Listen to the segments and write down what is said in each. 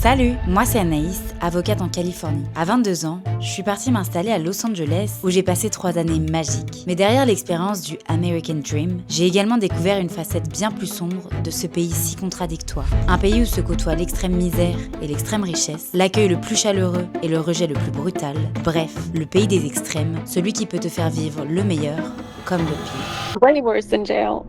Salut, moi c'est Anaïs, avocate en Californie. À 22 ans, je suis partie m'installer à Los Angeles où j'ai passé 3 années magiques. Mais derrière l'expérience du American Dream, j'ai également découvert une facette bien plus sombre de ce pays si contradictoire. Un pays où se côtoient l'extrême misère et l'extrême richesse, l'accueil le plus chaleureux et le rejet le plus brutal. Bref, le pays des extrêmes, celui qui peut te faire vivre le meilleur comme le pire. Way worse than jail.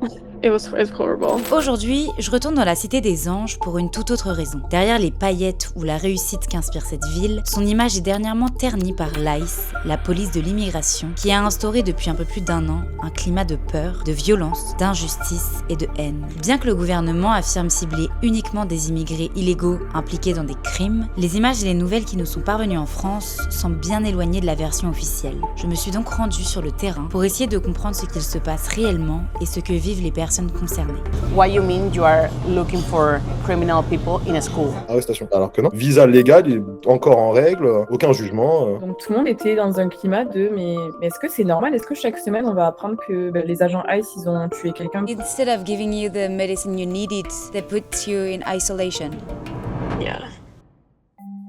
It's horrible. Aujourd'hui, je retourne dans la Cité des Anges pour une toute autre raison. Derrière les paillettes ou la réussite qu'inspire cette ville, son image est dernièrement ternie par l'ICE, la police de l'immigration, qui a instauré depuis un peu plus d'1 an un climat de peur, de violence, d'injustice et de haine. Bien que le gouvernement affirme cibler uniquement des immigrés illégaux impliqués dans des crimes, les images et les nouvelles qui nous sont parvenues en France semblent bien éloignées de la version officielle. Je me suis donc rendue sur le terrain pour essayer de comprendre ce qu'il se passe réellement et ce que vivent les personnes concernées. What you mean you are looking for criminal people in a school? Arrestation. Alors que non. Visa légal, il est encore en règle, aucun jugement. Donc tout le monde était dans un climat de mais est-ce que c'est normal? Est-ce que chaque semaine on va apprendre que les agents ICE ils ont tué quelqu'un? Instead of giving you the medicine you needed, they put you in isolation. Yeah.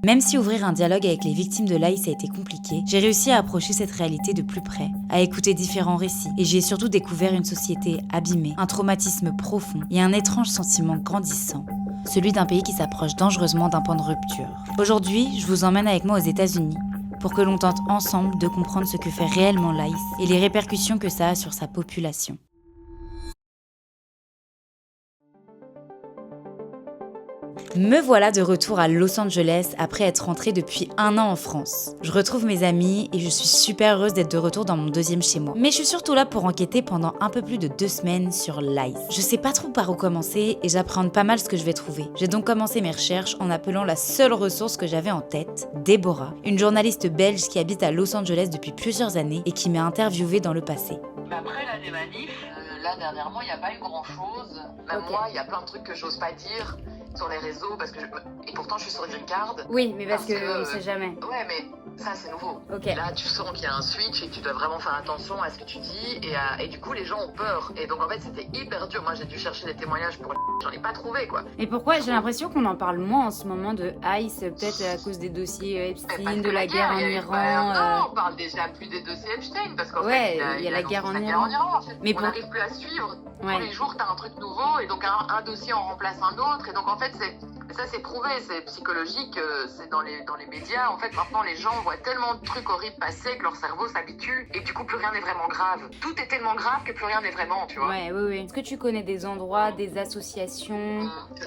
Même si ouvrir un dialogue avec les victimes de l'ICE a été compliqué, j'ai réussi à approcher cette réalité de plus près, à écouter différents récits, et j'ai surtout découvert une société abîmée, un traumatisme profond et un étrange sentiment grandissant, celui d'un pays qui s'approche dangereusement d'un point de rupture. Aujourd'hui, je vous emmène avec moi aux États-Unis, pour que l'on tente ensemble de comprendre ce que fait réellement l'ICE et les répercussions que ça a sur sa population. Me voilà de retour à Los Angeles après être rentrée depuis 1 an en France. Je retrouve mes amis et je suis super heureuse d'être de retour dans mon deuxième chez moi. Mais je suis surtout là pour enquêter pendant un peu plus de 2 semaines sur l'ICE. Je sais pas trop par où commencer et j'appréhende pas mal ce que je vais trouver. J'ai donc commencé mes recherches en appelant la seule ressource que j'avais en tête, Déborah, une journaliste belge qui habite à Los Angeles depuis plusieurs années et qui m'a interviewée dans le passé. Après là, des manifs, là dernièrement, il n'y a pas eu grand-chose. Même moi, il y a plein de trucs que j'ose pas dire sur les réseaux parce que et pourtant je suis sur Green Card. Oui, mais parce que on sait jamais. Ouais, mais ça c'est nouveau. Ok. Là, tu sens qu'il y a un switch et que tu dois vraiment faire attention à ce que tu dis et du coup les gens ont peur. Et donc en fait c'était hyper dur. Moi j'ai dû chercher des témoignages pour j'en ai pas trouvé quoi. Et pourquoi j'ai l'impression qu'on en parle moins en ce moment de ICE, peut-être à cause des dossiers Epstein, de la guerre en Iran. Non, on parle déjà plus des dossiers Epstein parce qu'en Ouais, fait il y a la guerre en Iran. En fait. Mais on n'arrive plus à suivre. Ouais. Tous les jours t'as un truc nouveau et donc un dossier en remplace un autre et donc en fait c'est prouvé, c'est psychologique, c'est dans les médias. En fait, maintenant, les gens voient tellement de trucs horribles passer que leur cerveau s'habitue et du coup, plus rien n'est vraiment grave. Tout est tellement grave que plus rien n'est vraiment, tu vois. Ouais, oui. Est-ce que tu connais des endroits, des associations?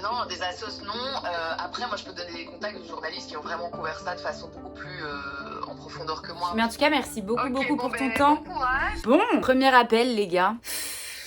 Non, des assos, non. Après, moi, je peux donner des contacts de journalistes qui ont vraiment couvert ça de façon beaucoup plus en profondeur que moi. Mais en tout cas, merci beaucoup pour ton Bon temps. courage. Bon, premier appel, les gars.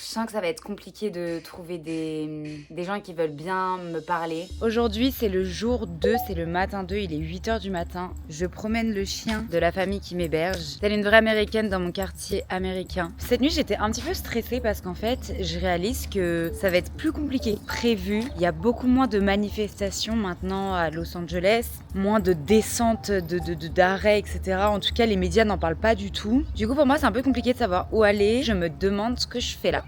Je sens que ça va être compliqué de trouver des gens qui veulent bien me parler. Aujourd'hui, c'est le jour 2, c'est le matin 2, il est 8h du matin. Je promène le chien de la famille qui m'héberge. Telle une vraie américaine dans mon quartier américain. Cette nuit, j'étais un petit peu stressée parce qu'en fait, je réalise que ça va être plus compliqué que prévu. Il y a beaucoup moins de manifestations maintenant à Los Angeles, moins de descentes, d'arrêts, etc. En tout cas, les médias n'en parlent pas du tout. Du coup, pour moi, c'est un peu compliqué de savoir où aller. Je me demande ce que je fais là.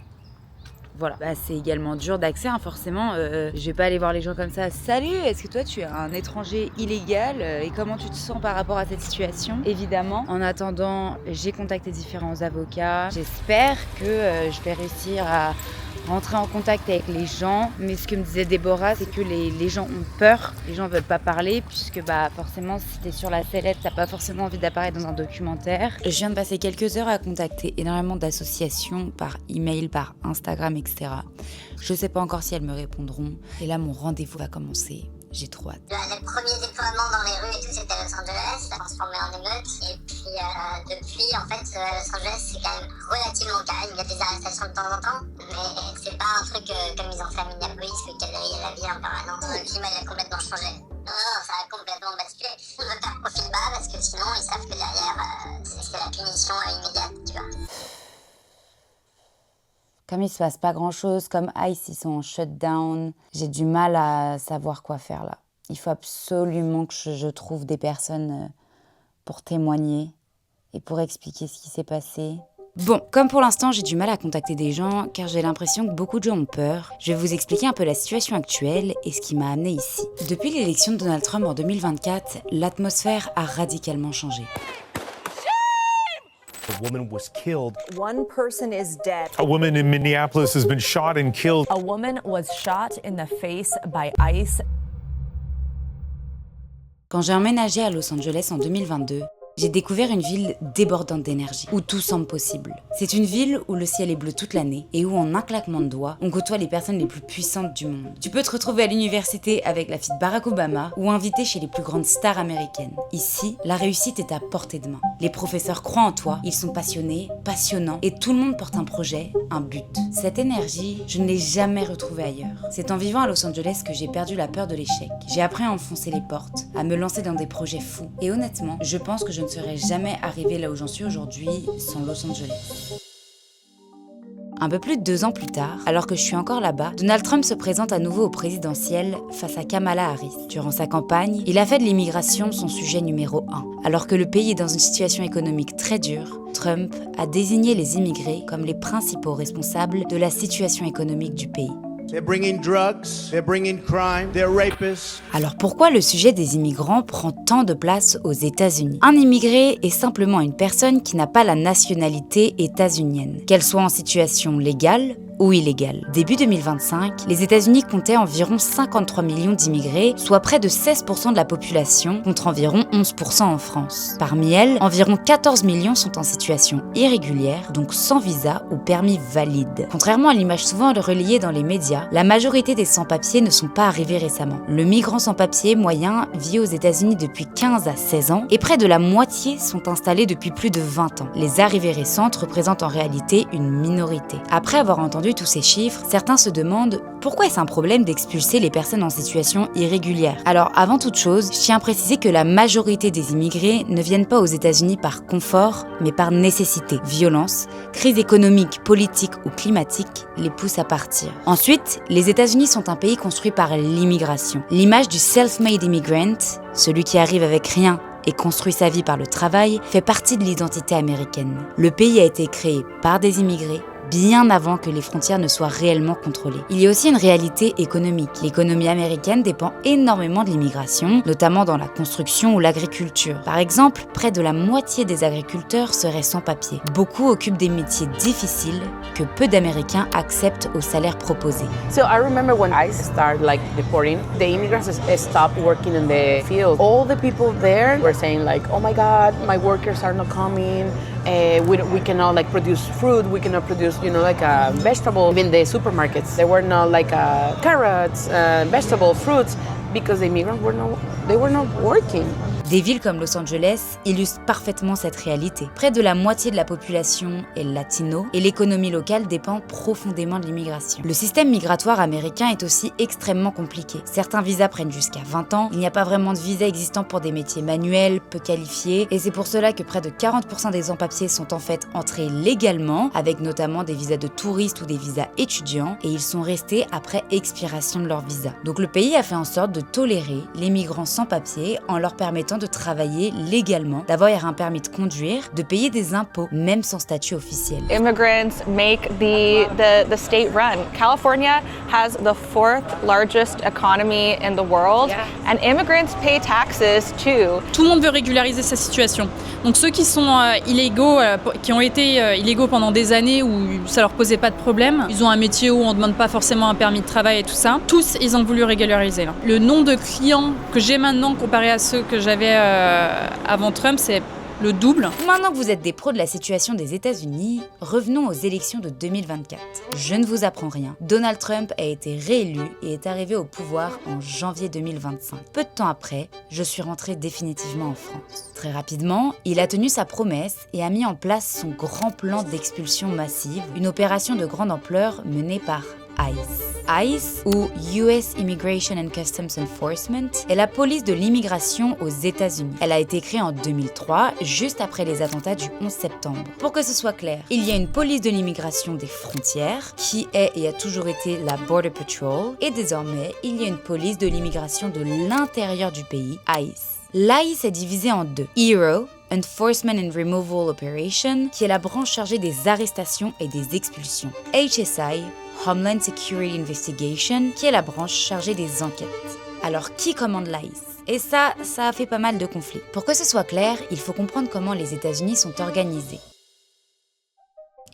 Voilà, c'est également dur d'accès, hein, forcément. Je vais pas aller voir les gens comme ça. Salut, est-ce que toi tu es un étranger illégal et comment tu te sens par rapport à cette situation? Évidemment. En attendant, j'ai contacté différents avocats. J'espère que je vais réussir à rentrer en contact avec les gens. Mais ce que me disait Déborah, c'est que les gens ont peur. Les gens veulent pas parler puisque forcément, si t'es sur la sellette, t'as pas forcément envie d'apparaître dans un documentaire. Je viens de passer quelques heures à contacter énormément d'associations par email, par Instagram, etc. Je sais pas encore si elles me répondront. Et là, mon rendez-vous va commencer. J'ai trop hâte. Le premier déploiement dans les rues et tout, c'était à Los Angeles, ça a transformé en émeute. Et puis depuis, en fait, Los Angeles, c'est quand même relativement calme. Il y a des arrestations de temps en temps, mais c'est pas un truc comme ils ont fait à Minneapolis, où il y a la ville en permanence. Le climat, il a complètement changé. Non, ça a complètement basculé. On veut faire profil bas parce que sinon, ils savent que derrière, c'est la punition immédiate, tu vois. Comme il se passe pas grand-chose, comme ICE, ils sont en shutdown, j'ai du mal à savoir quoi faire là. Il faut absolument que je trouve des personnes pour témoigner et pour expliquer ce qui s'est passé. Bon, comme pour l'instant j'ai du mal à contacter des gens car j'ai l'impression que beaucoup de gens ont peur, je vais vous expliquer un peu la situation actuelle et ce qui m'a amené ici. Depuis l'élection de Donald Trump en 2024, l'atmosphère a radicalement changé. A woman was killed. One person is dead. A woman in Minneapolis has been shot and killed. A woman was shot in the face by ICE. Quand j'ai emménagé à Los Angeles en 2022, j'ai découvert une ville débordante d'énergie, où tout semble possible. C'est une ville où le ciel est bleu toute l'année et où en un claquement de doigts, on côtoie les personnes les plus puissantes du monde. Tu peux te retrouver à l'université avec la fille de Barack Obama ou invité chez les plus grandes stars américaines. Ici, la réussite est à portée de main. Les professeurs croient en toi, ils sont passionnés, passionnants et tout le monde porte un projet, un but. Cette énergie, je ne l'ai jamais retrouvée ailleurs. C'est en vivant à Los Angeles que j'ai perdu la peur de l'échec. J'ai appris à enfoncer les portes, à me lancer dans des projets fous. Et honnêtement, je pense que je ne serais jamais arrivée là où j'en suis aujourd'hui sans Los Angeles. Un peu plus de 2 ans plus tard, alors que je suis encore là-bas, Donald Trump se présente à nouveau au présidentiel face à Kamala Harris. Durant sa campagne, il a fait de l'immigration son sujet numéro 1. Alors que le pays est dans une situation économique très dure, Trump a désigné les immigrés comme les principaux responsables de la situation économique du pays. They're bringing drugs, they're bringing crime, they're rapists. Alors pourquoi le sujet des immigrants prend tant de place aux États-Unis ? Un immigré est simplement une personne qui n'a pas la nationalité états-unienne, qu'elle soit en situation légale ou illégale. Début 2025, les États-Unis comptaient environ 53 millions d'immigrés, soit près de 16% de la population, contre environ 11% en France. Parmi elles, environ 14 millions sont en situation irrégulière, donc sans visa ou permis valide. Contrairement à l'image souvent relayée dans les médias, la majorité des sans-papiers ne sont pas arrivés récemment. Le migrant sans-papier moyen vit aux États-Unis depuis 15 à 16 ans et près de la moitié sont installés depuis plus de 20 ans. Les arrivées récentes représentent en réalité une minorité. Après avoir entendu tous ces chiffres, certains se demandent pourquoi est-ce un problème d'expulser les personnes en situation irrégulière. Alors avant toute chose, je tiens à préciser que la majorité des immigrés ne viennent pas aux États-Unis par confort, mais par nécessité. Violence, crise économique, politique ou climatique les poussent à partir. Ensuite, les États-Unis sont un pays construit par l'immigration. L'image du self-made immigrant, celui qui arrive avec rien et construit sa vie par le travail, fait partie de l'identité américaine. Le pays a été créé par des immigrés, bien avant que les frontières ne soient réellement contrôlées. Il y a aussi une réalité économique. L'économie américaine dépend énormément de l'immigration, notamment dans la construction ou l'agriculture. Par exemple, près de la moitié des agriculteurs seraient sans papier. Beaucoup occupent des métiers difficiles que peu d'Américains acceptent au salaire proposé. So I remember when I started deporting, the immigrants stopped working in the field. All the people there were saying oh my God, my workers are not coming. We cannot produce fruit. We cannot produce vegetable. Even the supermarkets, there were not carrots, vegetable fruits because the immigrants were not working. Des villes comme Los Angeles illustrent parfaitement cette réalité. Près de la moitié de la population est latino et l'économie locale dépend profondément de l'immigration. Le système migratoire américain est aussi extrêmement compliqué. Certains visas prennent jusqu'à 20 ans, il n'y a pas vraiment de visa existant pour des métiers manuels, peu qualifiés, et c'est pour cela que près de 40% des sans-papiers sont en fait entrés légalement, avec notamment des visas de touristes ou des visas étudiants, et ils sont restés après expiration de leur visa. Donc le pays a fait en sorte de tolérer les migrants sans-papiers en leur permettant de travailler légalement, d'avoir un permis de conduire, de payer des impôts, même sans statut officiel. Immigrants make the state run. California has the 4th largest economy in the world, and immigrants pay taxes too. Tout le monde veut régulariser sa situation. Donc ceux qui sont illégaux, qui ont été illégaux pendant des années où ça leur posait pas de problème, ils ont un métier où on demande pas forcément un permis de travail et tout ça. Tous, ils ont voulu régulariser. Là. Le nombre de clients que j'ai maintenant comparé à ceux que j'avais avant Trump, c'est le double. Maintenant que vous êtes des pros de la situation des États-Unis, revenons aux élections de 2024. Je ne vous apprends rien. Donald Trump a été réélu et est arrivé au pouvoir en janvier 2025. Peu de temps après, je suis rentrée définitivement en France. Très rapidement, il a tenu sa promesse et a mis en place son grand plan d'expulsion massive, une opération de grande ampleur menée par ICE, ou US Immigration and Customs Enforcement, est la police de l'immigration aux États-Unis. Elle a été créée en 2003, juste après les attentats du 11 septembre. Pour que ce soit clair, il y a une police de l'immigration des frontières, qui est et a toujours été la Border Patrol, et désormais, il y a une police de l'immigration de l'intérieur du pays, ICE. L'ICE est divisé en deux. HERO, Enforcement and Removal Operation, qui est la branche chargée des arrestations et des expulsions. HSI, Homeland Security Investigation, qui est la branche chargée des enquêtes. Alors qui commande l'ICE ? Et ça a fait pas mal de conflits. Pour que ce soit clair, il faut comprendre comment les États-Unis sont organisés.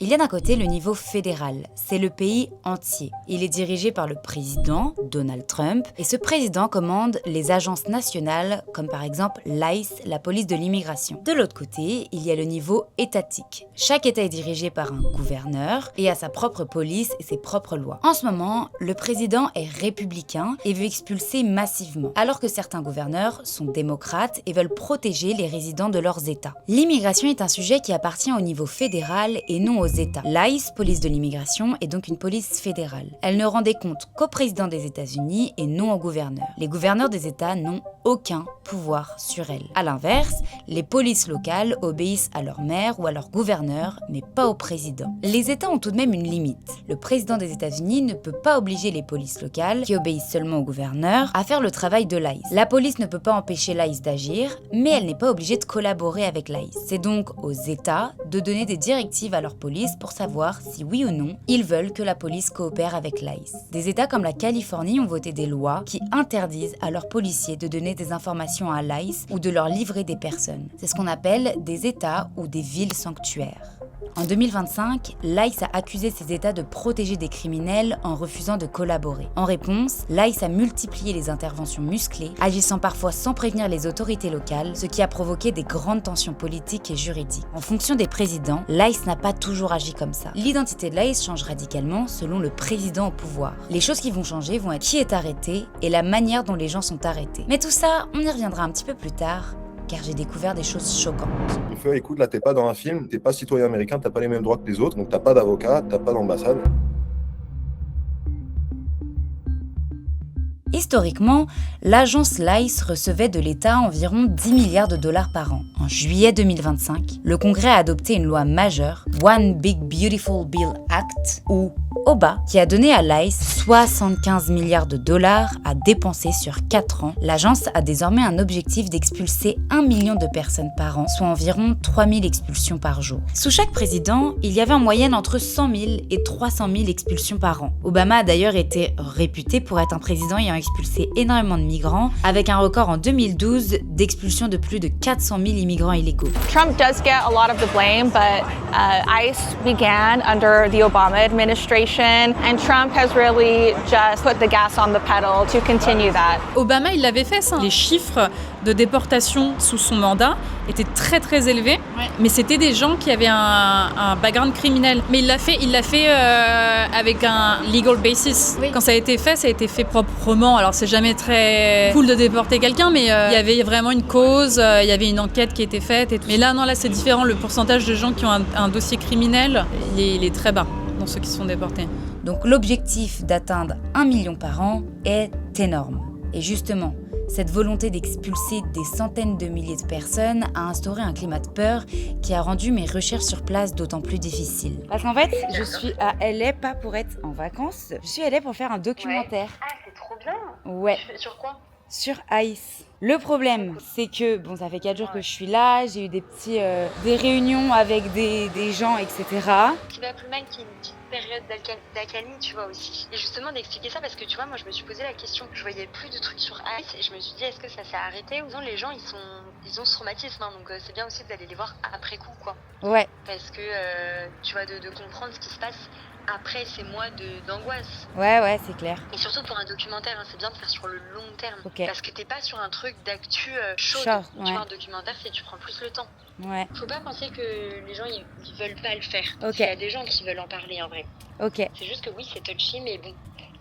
Il y a d'un côté le niveau fédéral, c'est le pays entier. Il est dirigé par le président, Donald Trump, et ce président commande les agences nationales, comme par exemple l'ICE, la police de l'immigration. De l'autre côté, il y a le niveau étatique. Chaque État est dirigé par un gouverneur et a sa propre police et ses propres lois. En ce moment, le président est républicain et veut expulser massivement, alors que certains gouverneurs sont démocrates et veulent protéger les résidents de leurs États. L'immigration est un sujet qui appartient au niveau fédéral et non aux États. L'ICE, police de l'immigration, est donc une police fédérale. Elle ne rend des comptes qu'au président des États-Unis et non au gouverneur. Les gouverneurs des États n'ont aucun pouvoir sur elle. À l'inverse, les polices locales obéissent à leur maire ou à leur gouverneur, mais pas au président. Les États ont tout de même une limite. Le président des États-Unis ne peut pas obliger les polices locales, qui obéissent seulement au gouverneur, à faire le travail de l'ICE. La police ne peut pas empêcher l'ICE d'agir, mais elle n'est pas obligée de collaborer avec l'ICE. C'est donc aux États de donner des directives à leur police pour savoir si oui ou non ils veulent que la police coopère avec l'ICE. Des États comme la Californie ont voté des lois qui interdisent à leurs policiers de donner des informations à l'ICE ou de leur livrer des personnes. C'est ce qu'on appelle des États ou des villes sanctuaires. En 2025, l'ICE a accusé ces États de protéger des criminels en refusant de collaborer. En réponse, l'ICE a multiplié les interventions musclées, agissant parfois sans prévenir les autorités locales, ce qui a provoqué des grandes tensions politiques et juridiques. En fonction des présidents, l'ICE n'a pas toujours agi comme ça. L'identité de l'ICE change radicalement selon le président au pouvoir. Les choses qui vont changer vont être qui est arrêté et la manière dont les gens sont arrêtés. Mais tout ça, on y reviendra un petit peu plus tard, car j'ai découvert des choses choquantes. Il fait, écoute, là, t'es pas dans un film, t'es pas citoyen américain, t'as pas les mêmes droits que les autres, donc t'as pas d'avocat, t'as pas d'ambassade. Historiquement, l'agence LICE recevait de l'État environ 10 milliards de dollars par an. En juillet 2025, le Congrès a adopté une loi majeure, One Big Beautiful Bill Act, ou OBA, qui a donné à l'ICE 75 milliards de dollars à dépenser sur 4 ans. L'agence a désormais un objectif d'expulser 1 million de personnes par an, soit environ 3000 expulsions par jour. Sous chaque président, il y avait en moyenne entre 100 000 et 300 000 expulsions par an. Obama a d'ailleurs été réputé pour être un président ayant expulsé énormément de migrants, avec un record en 2012 d'expulsion de plus de 400 000 immigrants illégaux. Trump does get a lot of the blame, but ICE began under the Obama administration, and Trump has really just put the gas on the pedal to continue that. Obama, il l'avait fait ça. Les chiffres de déportation sous son mandat étaient très très élevés, mais c'était des gens qui avaient un background criminel. Mais il l'a fait avec un legal basis. Oui. Quand ça a été fait proprement. Alors c'est jamais très cool de déporter quelqu'un, mais il y avait vraiment une cause, il y avait une enquête qui était faite et tout. Mais là c'est différent. Le pourcentage de gens qui ont un dossier criminel, il est très bas dans ceux qui sont déportés. Donc l'objectif d'atteindre 1 million par an est énorme. Et justement, cette volonté d'expulser des centaines de milliers de personnes a instauré un climat de peur qui a rendu mes recherches sur place d'autant plus difficiles. Parce qu'en fait, je suis à LA pas pour être en vacances, je suis à LA pour faire un documentaire. Ouais. Ah, c'est trop bien. Ouais. Sur quoi? Sur ICE. Le problème, c'est que, ça fait 4 jours que je suis là, j'ai eu des réunions avec des gens, etc. Ce qui va plus mal qu'il y ait une petite période d'accalmie, tu vois, aussi. Et justement, d'expliquer ça, parce que tu vois, moi, je me suis posé la question. Je voyais plus de trucs sur ICE et je me suis dit, est-ce que ça s'est arrêté? Ou non, les gens, ils ont ce traumatisme, hein, donc c'est bien aussi d'aller les voir après coup, quoi. Ouais. Parce que, tu vois, de comprendre ce qui se passe après ces mois d'angoisse. Ouais, c'est clair. Et surtout pour un documentaire, hein, c'est bien de faire sur le long terme. Okay. Parce que t'es pas sur un truc d'actu chaude. Ouais. Tu vois, un documentaire, c'est tu prends plus le temps. Ouais. Faut pas penser que les gens, ils veulent pas le faire. Okay. Il y a des gens qui veulent en parler, en vrai. Ok. C'est juste que oui, c'est touchy, mais bon,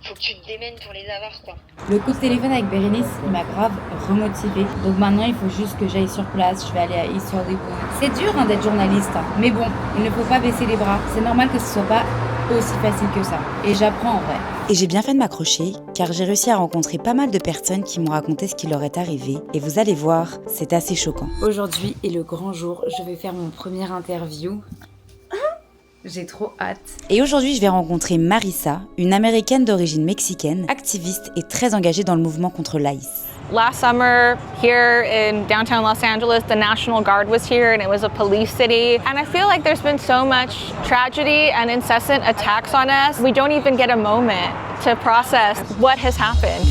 faut que tu te démènes pour les avoir, quoi. Le coup de téléphone avec Bérénice, il m'a grave remotivée. Donc maintenant, il faut juste que j'aille sur place. Je vais aller à East Hollywood. C'est dur d'être journaliste, hein. Mais bon, il ne faut pas baisser les bras. C'est normal que ce soit pas aussi facile que ça. Et j'apprends en vrai. Et j'ai bien fait de m'accrocher, car j'ai réussi à rencontrer pas mal de personnes qui m'ont raconté ce qui leur est arrivé. Et vous allez voir, c'est assez choquant. Aujourd'hui est le grand jour. Je vais faire mon premier interview. J'ai trop hâte. Et aujourd'hui, je vais rencontrer Marissa, une américaine d'origine mexicaine, activiste et très engagée dans le mouvement contre l'ICE. Last summer here in downtown Los Angeles, the National Guard was here and it was a police city. And I feel like there's been so much tragedy and incessant attacks on us. We don't even get a moment to process what has happened.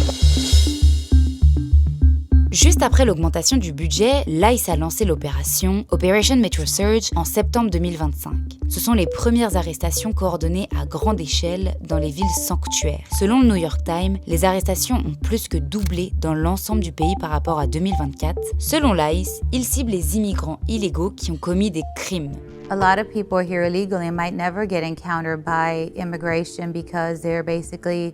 Juste après l'augmentation du budget, l'ICE a lancé l'opération Operation Metro Surge en septembre 2025. Ce sont les premières arrestations coordonnées à grande échelle dans les villes sanctuaires. Selon le New York Times, les arrestations ont plus que doublé dans l'ensemble du pays par rapport à 2024. Selon l'ICE, ils ciblent les immigrants illégaux qui ont commis des crimes. A lot of people are here illegally and might never get encountered by immigration because they're basically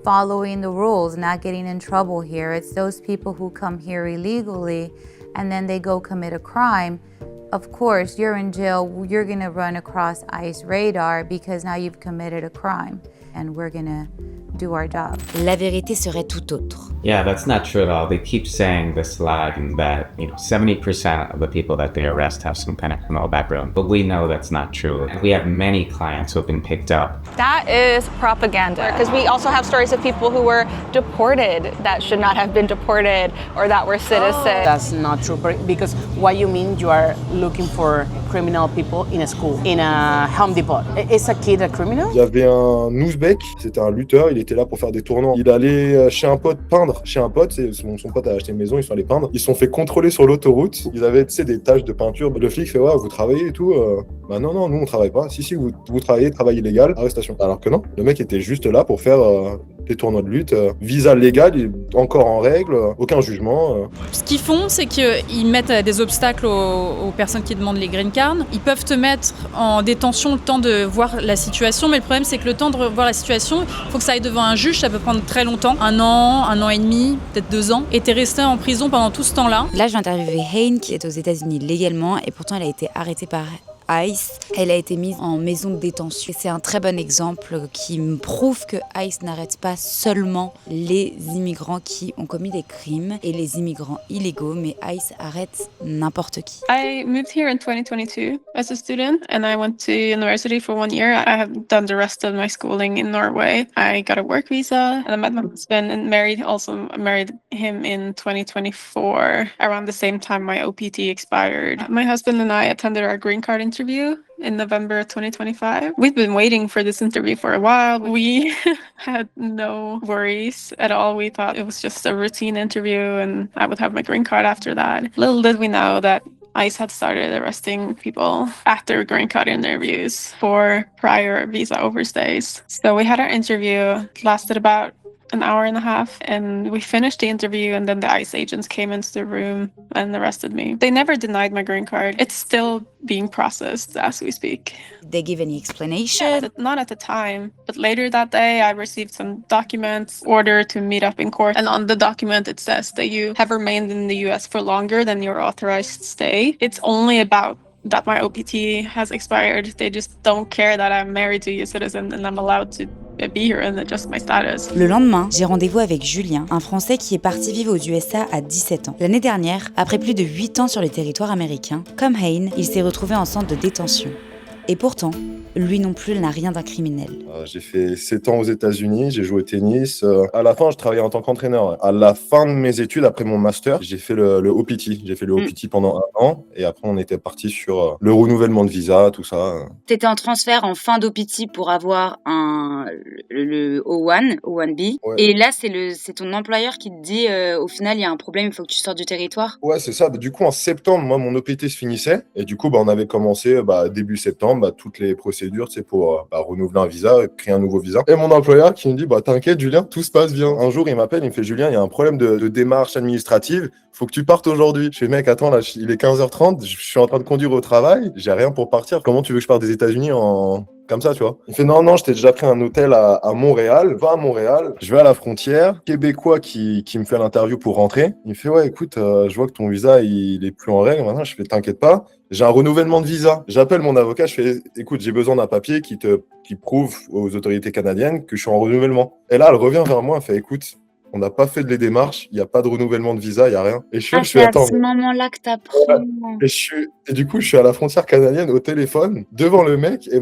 following the rules, not getting in trouble here. It's those people who come here illegally and then they go commit a crime. Of course, you're in jail, you're gonna run across ICE radar because now you've committed a crime and we're gonna do our job. La vérité serait tout autre. Yeah, that's not true at all. They keep saying this lie that, 70% of the people that they arrest have some kind of criminal background. But we know that's not true. We have many clients who have been picked up. That is propaganda, because we also have stories of people who were deported that should not have been deported or that were citizens. That's not true, because what you mean, you are looking for criminal people in a school, in a Home Depot. Is a kid a criminal? Il y avait un Ouzbek, c'était un lutteur, il était là pour faire des tournois. Il allait chez un pote peindre. Chez un pote, son pote a acheté une maison, ils sont allés peindre. Ils se sont fait contrôler sur l'autoroute. Ils avaient, des taches de peinture. Le flic fait, ouais, vous travaillez et tout. Bah non, nous on travaille pas. Si, vous travaillez, travail illégal, arrestation. Alors que non, le mec était juste là pour faire des tournois de lutte. Visa légal, il est encore en règle, aucun jugement. Ce qu'ils font, c'est qu'ils mettent des obstacles aux personnes qui demandent les green cards. Ils peuvent te mettre en détention le temps de voir la situation, mais le problème c'est que le temps de voir la situation, il faut que ça aille devant un juge, ça peut prendre très longtemps, 1 an et demi, peut-être 2 ans, et t'es resté en prison pendant tout ce temps-là. Là, j'ai interviewé Hayne qui est aux États-Unis légalement et pourtant elle a été arrêtée par ICE. Elle a été mise en maison de détention. Et c'est un très bon exemple qui me prouve que ICE n'arrête pas seulement les immigrants qui ont commis des crimes et les immigrants illégaux, mais ICE arrête n'importe qui. I moved here in 2022 as a student and I went to university for 1 year. I have done the rest of my schooling in Norway. I got a work visa and I met my husband and married him in 2024. Around the same time my OPT expired. My husband and I attended our green card interview in November 2025. We've been waiting for this interview for a while. We had no worries at all. We thought it was just a routine interview and I would have my green card after that. Little did we know that ICE had started arresting people after green card interviews for prior visa overstays. So we had our interview, it lasted about an hour and a half, and we finished the interview and then the ICE agents came into the room and arrested me. They never denied my green card. It's still being processed as we speak. Did they give any explanation? Not at the time, but later that day I received some documents, order to meet up in court, and on the document it says that you have remained in the US for longer than your authorized stay. It's only about that my OPT has expired. They just don't care that I'm married to a US citizen and I'm allowed to be here and adjust my status. Le lendemain, j'ai rendez-vous avec Julien, un Français qui est parti vivre aux USA à 17 ans. L'année dernière, après plus de 8 ans sur le territoire américain, comme Hayne, il s'est retrouvé en centre de détention. Et pourtant, lui non plus n'a rien d'un criminel. J'ai fait 7 ans aux États-Unis, j'ai joué au tennis. À la fin, je travaillais en tant qu'entraîneur. À la fin de mes études, après mon master, j'ai fait le OPT. J'ai fait le OPT pendant 1 an et après, on était parti sur le renouvellement de visa, tout ça. T'étais en transfert en fin d'OPT pour avoir le O1, O1B. Ouais. Et là, c'est ton employeur qui te dit au final, il y a un problème, il faut que tu sortes du territoire. Ouais, c'est ça. Du coup, en septembre, moi, mon OPT se finissait. Et du coup, on avait commencé début septembre, toutes les procédures pour renouveler un visa, créer un nouveau visa. Et mon employeur qui me dit t'inquiète Julien, tout se passe bien. Un jour il m'appelle, il me fait Julien, il y a un problème de démarche administrative, faut que tu partes aujourd'hui. Je fais mec attends là, il est 15h30, je suis en train de conduire au travail, j'ai rien pour partir. Comment tu veux que je parte des États-Unis comme ça, tu vois. Il fait non, je t'ai déjà pris un hôtel à Montréal, va à Montréal, je vais à la frontière, Québécois qui me fait l'interview pour rentrer. Il me fait ouais écoute, je vois que ton visa il est plus en règle maintenant. Je fais t'inquiète pas, j'ai un renouvellement de visa. J'appelle mon avocat, je fais écoute, j'ai besoin d'un papier qui prouve aux autorités canadiennes que je suis en renouvellement. Et là, elle revient vers moi, elle fait écoute, on n'a pas fait les démarches, il n'y a pas de renouvellement de visa, il n'y a rien. Et je suis attends. C'est à ce moment-là que t'as pris. Et du coup, je suis à la frontière canadienne au téléphone, devant le mec, et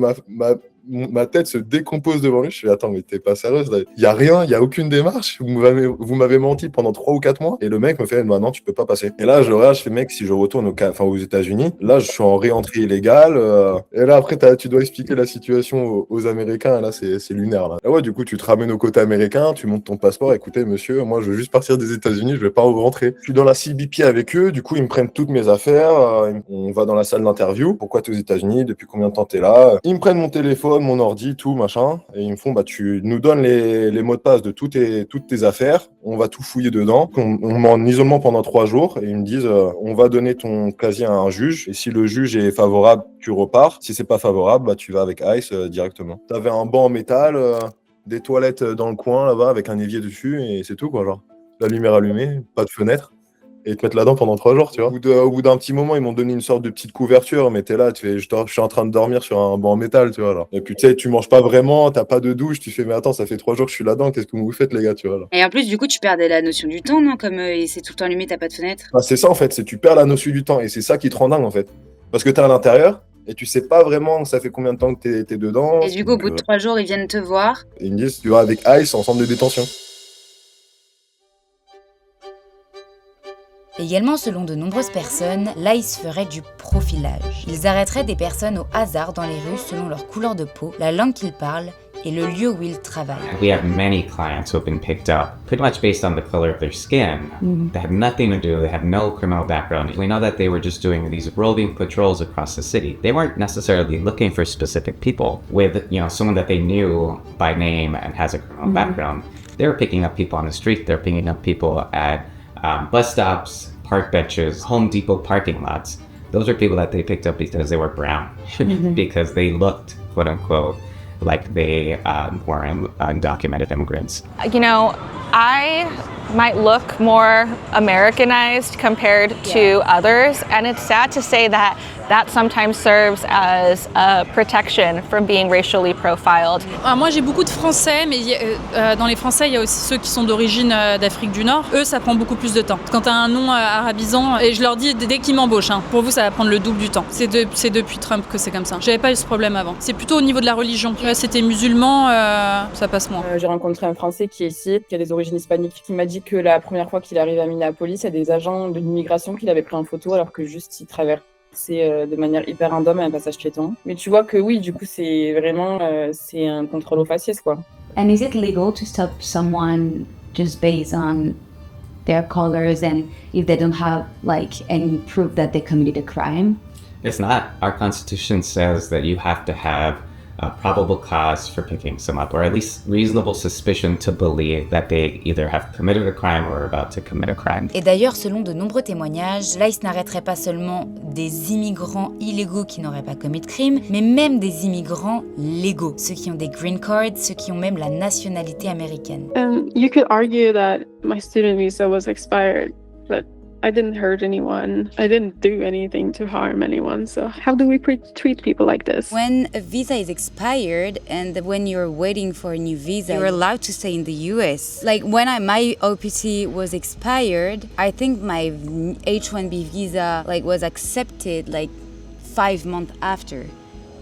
ma tête se décompose devant lui. Je fais, attends, mais t'es pas sérieuse là. Il y a rien, il y a aucune démarche. Vous m'avez menti pendant 3 ou 4 mois. Et le mec me fait, bah non, tu peux pas passer. Et là, je fais, mec, si je retourne aux États-Unis, là, je suis en réentrée illégale. Et là, après, tu dois expliquer la situation aux Américains. Et là, c'est lunaire. Là. Et ouais, du coup, tu te ramènes au côté américain, tu montes ton passeport. Écoutez, monsieur, moi, je veux juste partir des États-Unis, je vais pas rentrer. Je suis dans la CBP avec eux. Du coup, ils me prennent toutes mes affaires. On va dans la salle d'interview. Pourquoi t'es aux États-Unis? Depuis combien de temps t'es là? Ils me prennent mon téléphone, mon ordi, tout, machin. Et ils me font, bah, tu nous donnes les mots de passe de toutes tes affaires. On va tout fouiller dedans. On met en isolement pendant 3 jours. Et ils me disent, on va donner ton casier à un juge. Et si le juge est favorable, tu repars. Si c'est pas favorable, bah, tu vas avec ICE directement. T'avais un banc en métal, des toilettes dans le coin, là-bas, avec un évier dessus. Et c'est tout, quoi, genre. La lumière allumée, pas de fenêtre. Et te mettre là-dedans pendant 3 jours, tu vois. Au bout d'un petit moment, ils m'ont donné une sorte de petite couverture, mais t'es là, je suis en train de dormir sur un banc en métal, tu vois, là. Et puis, tu sais, tu manges pas vraiment, t'as pas de douche, tu fais, mais attends, ça fait 3 jours que je suis là-dedans, qu'est-ce que vous faites, les gars, tu vois, là. Et en plus, du coup, tu perdais la notion du temps, non? Comme c'est tout le temps allumé, t'as pas de fenêtre. Bah, c'est ça, en fait, c'est tu perds la notion du temps, et c'est ça qui te rend dingue, en fait. Parce que t'es à l'intérieur, et tu sais pas vraiment ça fait combien de temps que t'es dedans. Et du coup, au bout de 3 jours, ils viennent te voir. Et ils me disent, tu vas avec ICE en centre de détention. Également, selon de nombreuses personnes, l'ICE ferait du profilage. Ils arrêteraient des personnes au hasard dans les rues selon leur couleur de peau, la langue qu'ils parlent et le lieu où ils travaillent. We have many clients who have been picked up pretty much based on the color of their skin. They have nothing to do, they have no criminal background. We know that they were just doing these roving patrols across the city. They weren't necessarily looking for specific people with, someone that they knew by name and has a criminal background. They were picking up people on the street, they're picking up people at bus stops, park benches, Home Depot parking lots. Those are people that they picked up because they were brown, because they looked, quote unquote, like they were undocumented immigrants. I might look more Americanized compared to others, and it's sad to say that sometimes serves as a protection from being racially profiled. Moi j'ai beaucoup de Français, mais dans les Français il y a aussi ceux qui sont d'origine d'Afrique du Nord. Eux ça prend beaucoup plus de temps. Quand t'as un nom arabisant, et je leur dis dès qu'ils m'embauchent, pour vous ça va prendre le double du temps. C'est depuis Trump que c'est comme ça. J'avais pas eu ce problème avant. C'est plutôt au niveau de la religion. C'était musulman, ça passe moins. J'ai rencontré un Français qui est ici, qui a des origines hispaniques, qui m'a dit que la première fois qu'il arrive à Minneapolis, il y a des agents de l'immigration qui l'avaient pris en photo alors que juste il traverse de manière hyper random à un passage piéton. Mais tu vois que oui, du coup, c'est vraiment c'est un contrôle au faciès, quoi. And is it legal to stop someone just based on their colors and if they don't have any proof that they committed a crime? It's not. Our Constitution says that you have to have a probable cause for picking some up, or at least reasonable suspicion to believe that they either have committed a crime or are about to commit a crime. Et d'ailleurs, selon de nombreux témoignages, l'ICE n'arrêterait pas seulement des immigrants illégaux qui n'auraient pas commis de crime, mais même des immigrants légaux, ceux qui ont des green cards, ceux qui ont même la nationalité américaine. You could argue that my student visa was expired, but I didn't hurt anyone. I didn't do anything to harm anyone. So how do we treat people like this? When a visa is expired and when you're waiting for a new visa, you're allowed to stay in the US. Like when my OPT was expired, I think my H-1B visa was accepted 5 months after.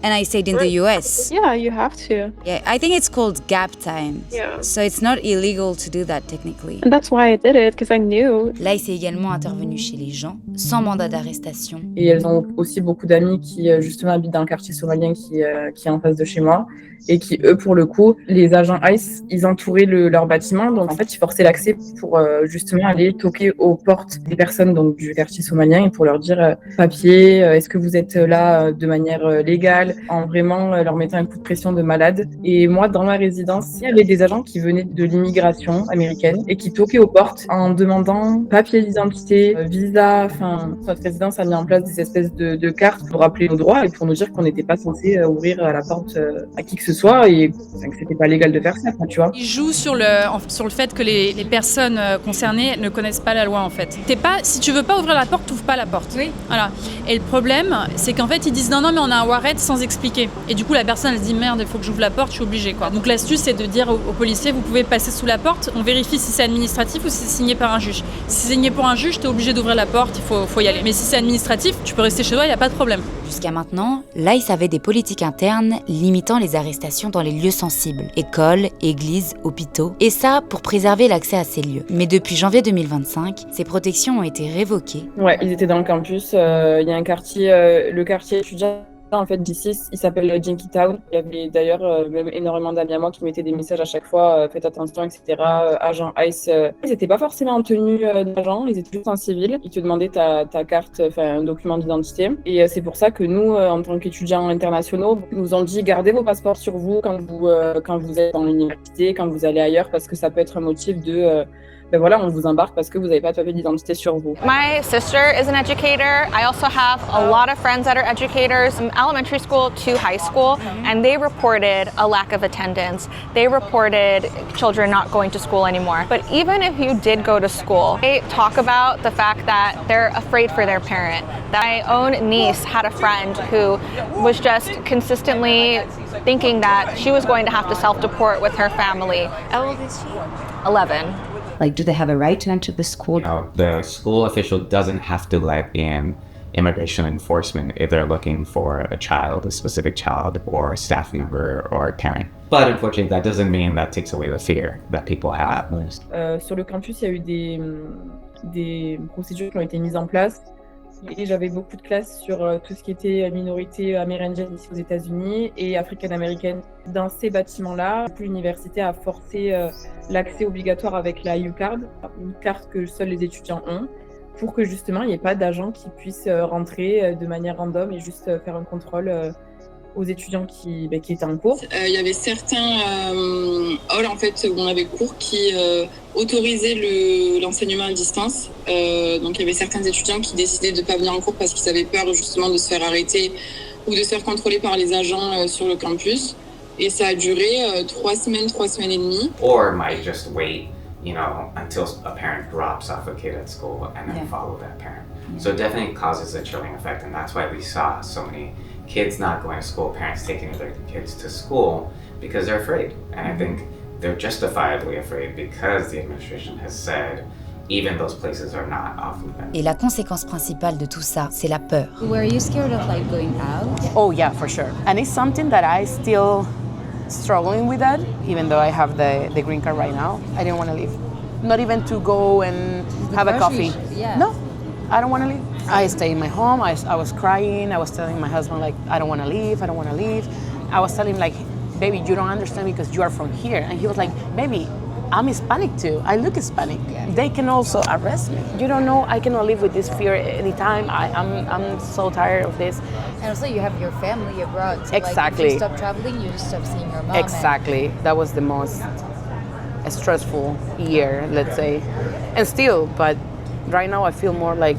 And I stayed in the US. Yeah, you have to. Yeah, I think it's called gap time. Yeah. So it's not illegal to do that technically. And that's why I did it, because I knew. L'ICE est également intervenu chez les gens, sans mandat d'arrestation. Et elles ont aussi beaucoup d'amis qui justement habitent dans le quartier somalien qui est en face de chez moi. Et qui, eux, pour le coup, les agents ICE, ils entouraient leur bâtiment. Donc, en fait, ils forçaient l'accès pour justement aller toquer aux portes des personnes donc, du quartier somalien et pour leur dire papier, est-ce que vous êtes là de manière légale, en vraiment leur mettant un coup de pression de malade. Et moi, dans ma résidence, il y avait des agents qui venaient de l'immigration américaine et qui toquaient aux portes en demandant papier d'identité, visa. Enfin, notre résidence a mis en place des espèces de cartes pour rappeler nos droits et pour nous dire qu'on n'était pas censé ouvrir la porte à qui que ce soit et que c'était pas légal de faire ça, tu vois. Ils jouent sur le fait que les personnes concernées ne connaissent pas la loi en fait. Si tu veux pas ouvrir la porte, t'ouvres pas la porte. Oui. Voilà. Et le problème, c'est qu'en fait ils disent non mais on a un warrant sans sans expliquer. Et du coup, la personne, elle se dit merde, il faut que j'ouvre la porte, je suis obligée, quoi. Donc l'astuce, c'est de dire aux policiers, vous pouvez passer sous la porte, on vérifie si c'est administratif ou si c'est signé par un juge. Si c'est signé pour un juge, t'es obligé d'ouvrir la porte, il faut y aller. Mais si c'est administratif, tu peux rester chez toi, il n'y a pas de problème. Jusqu'à maintenant, l'ICE avait des politiques internes limitant les arrestations dans les lieux sensibles, écoles, églises, hôpitaux, et ça pour préserver l'accès à ces lieux. Mais depuis janvier 2025, ces protections ont été révoquées. Ouais, ils étaient dans le campus, il y a un quartier, le quartier étudiant en fait d'ici, il s'appelle Jenkintown. Il y avait d'ailleurs même énormément d'amis à moi qui mettaient des messages à chaque fois, faites attention, etc. Agent ICE, ils n'étaient pas forcément en tenue d'agent, ils étaient juste en civil. Ils te demandaient ta carte, enfin un document d'identité. Et c'est pour ça que nous, en tant qu'étudiants internationaux, nous ont dit gardez vos passeports sur vous quand vous êtes dans l'université, quand vous allez ailleurs, parce que ça peut être un motif de ben voilà, on vous embarque parce que vous n'avez pas de papier d'identité sur vous. My sister is an educator. I also have a lot of friends that are educators from elementary school to high school, and they reported a lack of attendance. They reported children not going to school anymore. But even if you did go to school, they talk about the fact that they're afraid for their parent. My own niece had a friend who was just consistently thinking that she was going to have to self-deport with her family. How old is she? 11. Like, do they have a right to enter the school? No, the school official doesn't have to let in immigration enforcement if they're looking for a child, a specific child, or a staff member or a parent. But unfortunately, that doesn't mean that takes away the fear that people have. Sur le campus, il y a eu des procédures qui ont été mises en place. Et j'avais beaucoup de classes sur tout ce qui était minorité amérindienne ici aux États-Unis et africaine-américaine. Dans ces bâtiments-là, l'université a forcé l'accès obligatoire avec la U-Card, une carte que seuls les étudiants ont, pour que justement il n'y ait pas d'agents qui puissent rentrer de manière random et juste faire un contrôle aux étudiants qui étaient en cours. Il y avait certains halls en fait, où on avait cours qui autorisaient l'enseignement à distance. Donc il y avait certains étudiants qui décidaient de ne pas venir en cours parce qu'ils avaient peur justement de se faire arrêter ou de se faire contrôler par les agents sur le campus. Et ça a duré 3 semaines et demie. Or might just wait, until a parent drops off a kid at school and then follow that parent. So it definitely causes a chilling effect, and that's why we saw so many kids not going to school, parents taking their kids to school because they're afraid. And I think they're justifiably afraid because the administration has said even those places are not off limits. Et la conséquence principale de tout ça, c'est la peur. Were you scared of like going out? Oh yeah, for sure. And it's something that I still struggling with that, even though I have the green card right now. I didn't want to leave. Not even to go and have a coffee. Yeah. No, I don't want to leave. I stayed in my home. I was crying. I was telling my husband, like, I don't want to leave. I don't want to leave. I was telling him, like, baby, you don't understand because you are from here. And he was like, baby, I'm Hispanic too. I look Hispanic. Yeah. They can also arrest me. You don't know. I cannot live with this fear anytime. I'm so tired of this. And also, you have your family abroad. So Exactly. Like, if you stop traveling, you just stop seeing your mom. Exactly. That was the most stressful year, let's say. And still, but right now I feel more like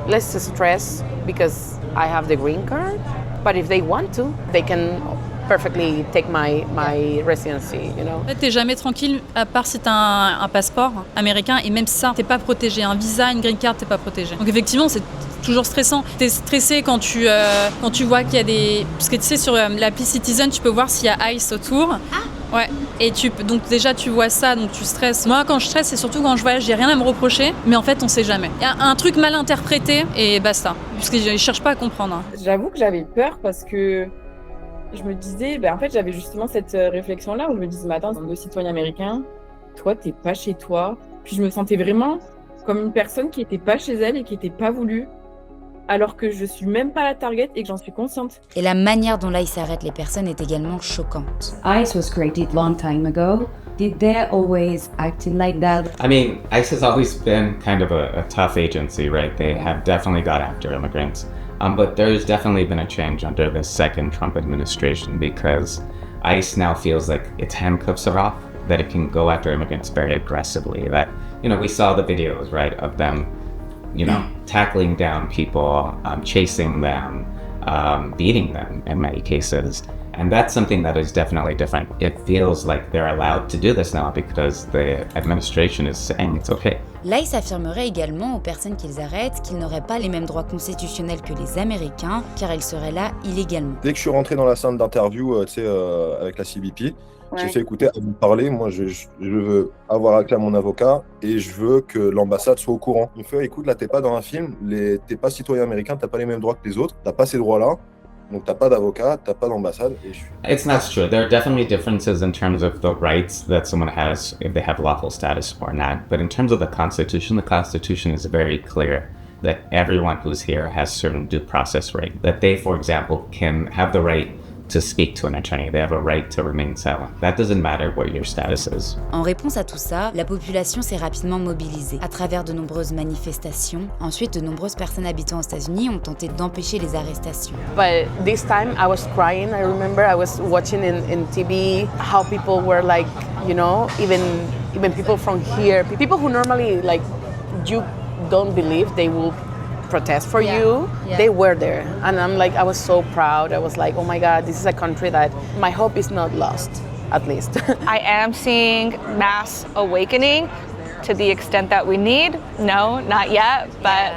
less stress because I have the green card. But if they want to, they can perfectly take my residency, En fait, t'es jamais tranquille à part si t'as un passeport américain, et même ça, t'es pas protégé. Un visa, une green card, t'es pas protégé. Donc effectivement, c'est toujours stressant. T'es stressé quand tu vois qu'il y a des... Parce que tu sais, sur l'appli Citizen, tu peux voir s'il y a ICE autour. Ouais, et donc déjà tu vois ça, donc tu stresses. Moi quand je stresse, c'est surtout quand je voyage, j'ai rien à me reprocher, mais en fait on sait jamais. Il y a un truc mal interprété et basta, parce que je cherche pas à comprendre. J'avoue que j'avais peur parce que je me disais, en fait j'avais justement cette réflexion-là où je me disais, mais attends, deux citoyens américains, toi t'es pas chez toi. Puis je me sentais vraiment comme une personne qui était pas chez elle et qui était pas voulue. Alors que je suis même pas la target et que j'en suis consciente. Et la manière dont l'ICE arrête les personnes est également choquante. ICE was created long time ago. Did they always acting like that? I mean, ICE has always been kind of a tough agency, right? They have definitely got after immigrants. But there's definitely been a change under the second Trump administration because ICE now feels like its handcuffs are off, that it can go after immigrants very aggressively. That, we saw the videos, right, of them tackling down people, chasing them, beating them in many cases. And that's something that is definitely different. It feels like they're allowed to do this now because the administration is saying it's okay. L'ICE affirmerait également aux personnes qu'ils arrêtent qu'ils n'auraient pas les mêmes droits constitutionnels que les Américains, car ils seraient là illégalement. Dès que je suis rentré dans la salle d'interview avec la CBP, j'ai fait écouter, à vous parler, moi je veux avoir accès à mon avocat et je veux que l'ambassade soit au courant. Il me fait, écoute, là t'es pas dans un film, t'es pas citoyen américain, t'as pas les mêmes droits que les autres, t'as pas ces droits-là. Donc t'as pas d'avocat, t'as pas d'ambassade et je suis... It's not true. There are definitely differences in terms of the rights that someone has if they have lawful status or not. But in terms of the Constitution is very clear that everyone who's here has certain due process rights. That they, for example, can have the right to speak to an attorney. They have a right to remain silent. That doesn't matter what your status is. En réponse à tout ça, la population s'est rapidement mobilisée à travers de nombreuses manifestations. Ensuite, de nombreuses personnes habitant aux États-Unis ont tenté d'empêcher les arrestations. But this time I was crying. I remember I was watching in TV how people were like, you know, even people from here, people who normally like you don't believe they will protest for you, they were there. And I'm like, I was so proud. I was like, oh my God, this is a country that my hope is not lost, at least. I am seeing mass awakening to the extent that we need. No, not yet, but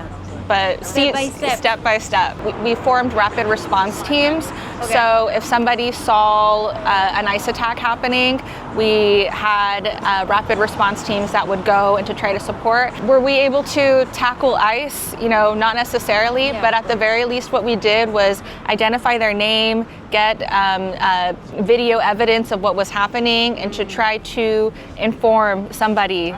step by step. We formed rapid response teams. Okay. So if somebody saw an ICE attack happening, we had rapid response teams that would go and to try to support. Were we able to tackle ICE? You know, not necessarily, but at the very least what we did was identify their name, get video evidence of what was happening, and to try to inform somebody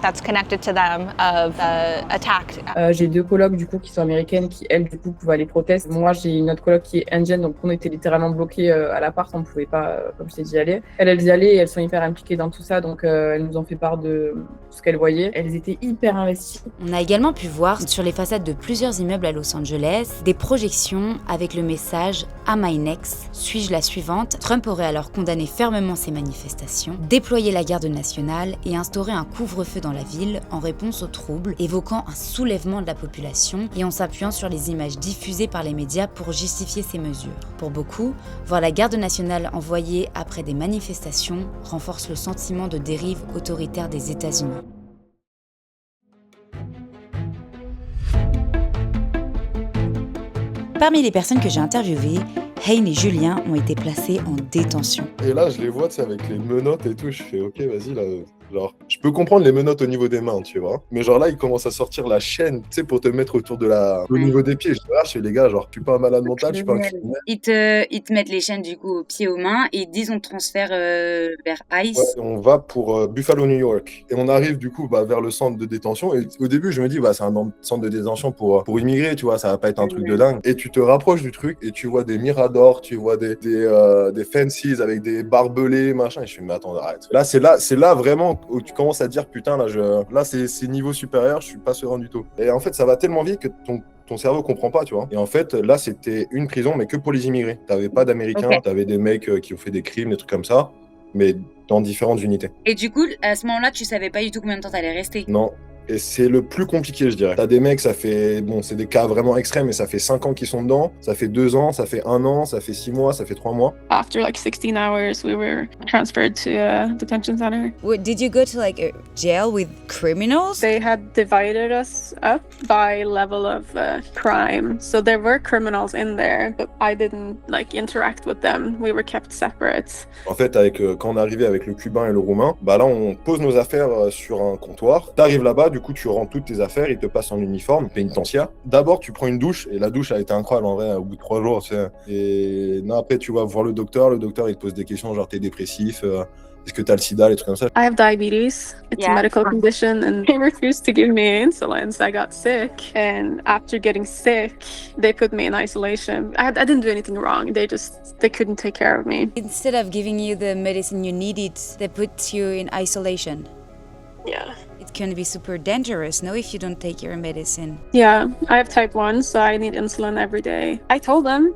that's connected to them of the attack. J'ai deux colocs du coup qui sont américaines qui elles du coup pouvaient aller protester. Moi j'ai une autre coloc qui est indienne, donc on était littéralement bloqués à l'appart, on pouvait pas, comme je t'ai dit, y aller. Elles y allaient et elles sont hyper impliquées dans tout ça, donc elles nous ont fait part de ce qu'elles voyaient. Elles étaient hyper investies. On a également pu voir sur les façades de plusieurs immeubles à Los Angeles des projections avec le message « Am I next ? Suis-je la suivante ?» Trump aurait alors condamné fermement ces manifestations, déployé la garde nationale et instauré un couvre-feu dans la ville en réponse aux troubles, évoquant un soulèvement de la population et en s'appuyant sur les images diffusées par les médias pour justifier ces mesures. Pour beaucoup, voir la garde nationale envoyée après des manifestations renforce le sentiment de dérive autoritaire des États-Unis. Parmi les personnes que j'ai interviewées, Hein et Julien ont été placés en détention. Et là, je les vois, tu sais, avec les menottes et tout, je fais ok, vas-y, là, genre, je peux comprendre les menottes au niveau des mains, tu vois. Mais genre là, ils commencent à sortir la chaîne, tu sais, pour te mettre autour de au niveau des pieds. Je dis, je fais les gars, genre, je suis pas un malade mental, je suis pas un criminel. Ils te mettent les chaînes du coup aux pieds, aux mains et ils disent on te transfère vers ICE. Ouais, on va pour Buffalo, New York. Et on arrive du coup vers le centre de détention. Et au début, je me dis, c'est un centre de détention pour immigrés, tu vois, ça va pas être un truc de dingue. Et tu te rapproches du truc et tu vois des miradors, tu vois des fences avec des barbelés, machin. Et je me dis, mais attends, arrête. Là, c'est là vraiment où tu commences à te dire, putain, là c'est niveau supérieur, je suis pas serein du tout. Et en fait, ça va tellement vite que ton cerveau comprend pas, tu vois. Et en fait, là, c'était une prison, mais que pour les immigrés. T'avais pas d'Américains, t'avais des mecs qui ont fait des crimes, des trucs comme ça, mais dans différentes unités. Et du coup, à ce moment-là, tu savais pas du tout combien de temps t'allais rester? Non. Et c'est le plus compliqué, je dirais. T'as des mecs, ça fait... Bon, c'est des cas vraiment extrêmes, mais ça fait 5 ans qu'ils sont dedans, ça fait 2 ans, ça fait 1 an, ça fait 6 mois, ça fait 3 mois. After like 16 hours, we were transferred to a detention center. Did you go to like a jail with criminals? They had divided us up by level of crime. So there were criminals in there, but I didn't like interact with them. We were kept separate. En fait, quand on est arrivé avec le cubain et le roumain, bah là, on pose nos affaires sur un comptoir. T'arrives là-bas, du coup, tu rends toutes tes affaires, ils te passent en uniforme pénitentiaire. D'abord, tu prends une douche, et la douche a été incroyable en vrai, au bout de 3 jours. Tu sais. Et non, après, tu vas voir le docteur, il te pose des questions genre t'es dépressif, est-ce que t'as le sida, les trucs comme ça. I have diabetes. It's a medical condition, and they refused to give me insulin, so I got sick. And after getting sick, they put me in isolation. I didn't do anything wrong. They couldn't take care of me. Instead of giving you the medicine you needed, they put you in isolation. Yeah. It can be super dangerous, no, if you don't take your medicine. Yeah, I have type 1, so I need insulin every day. I told them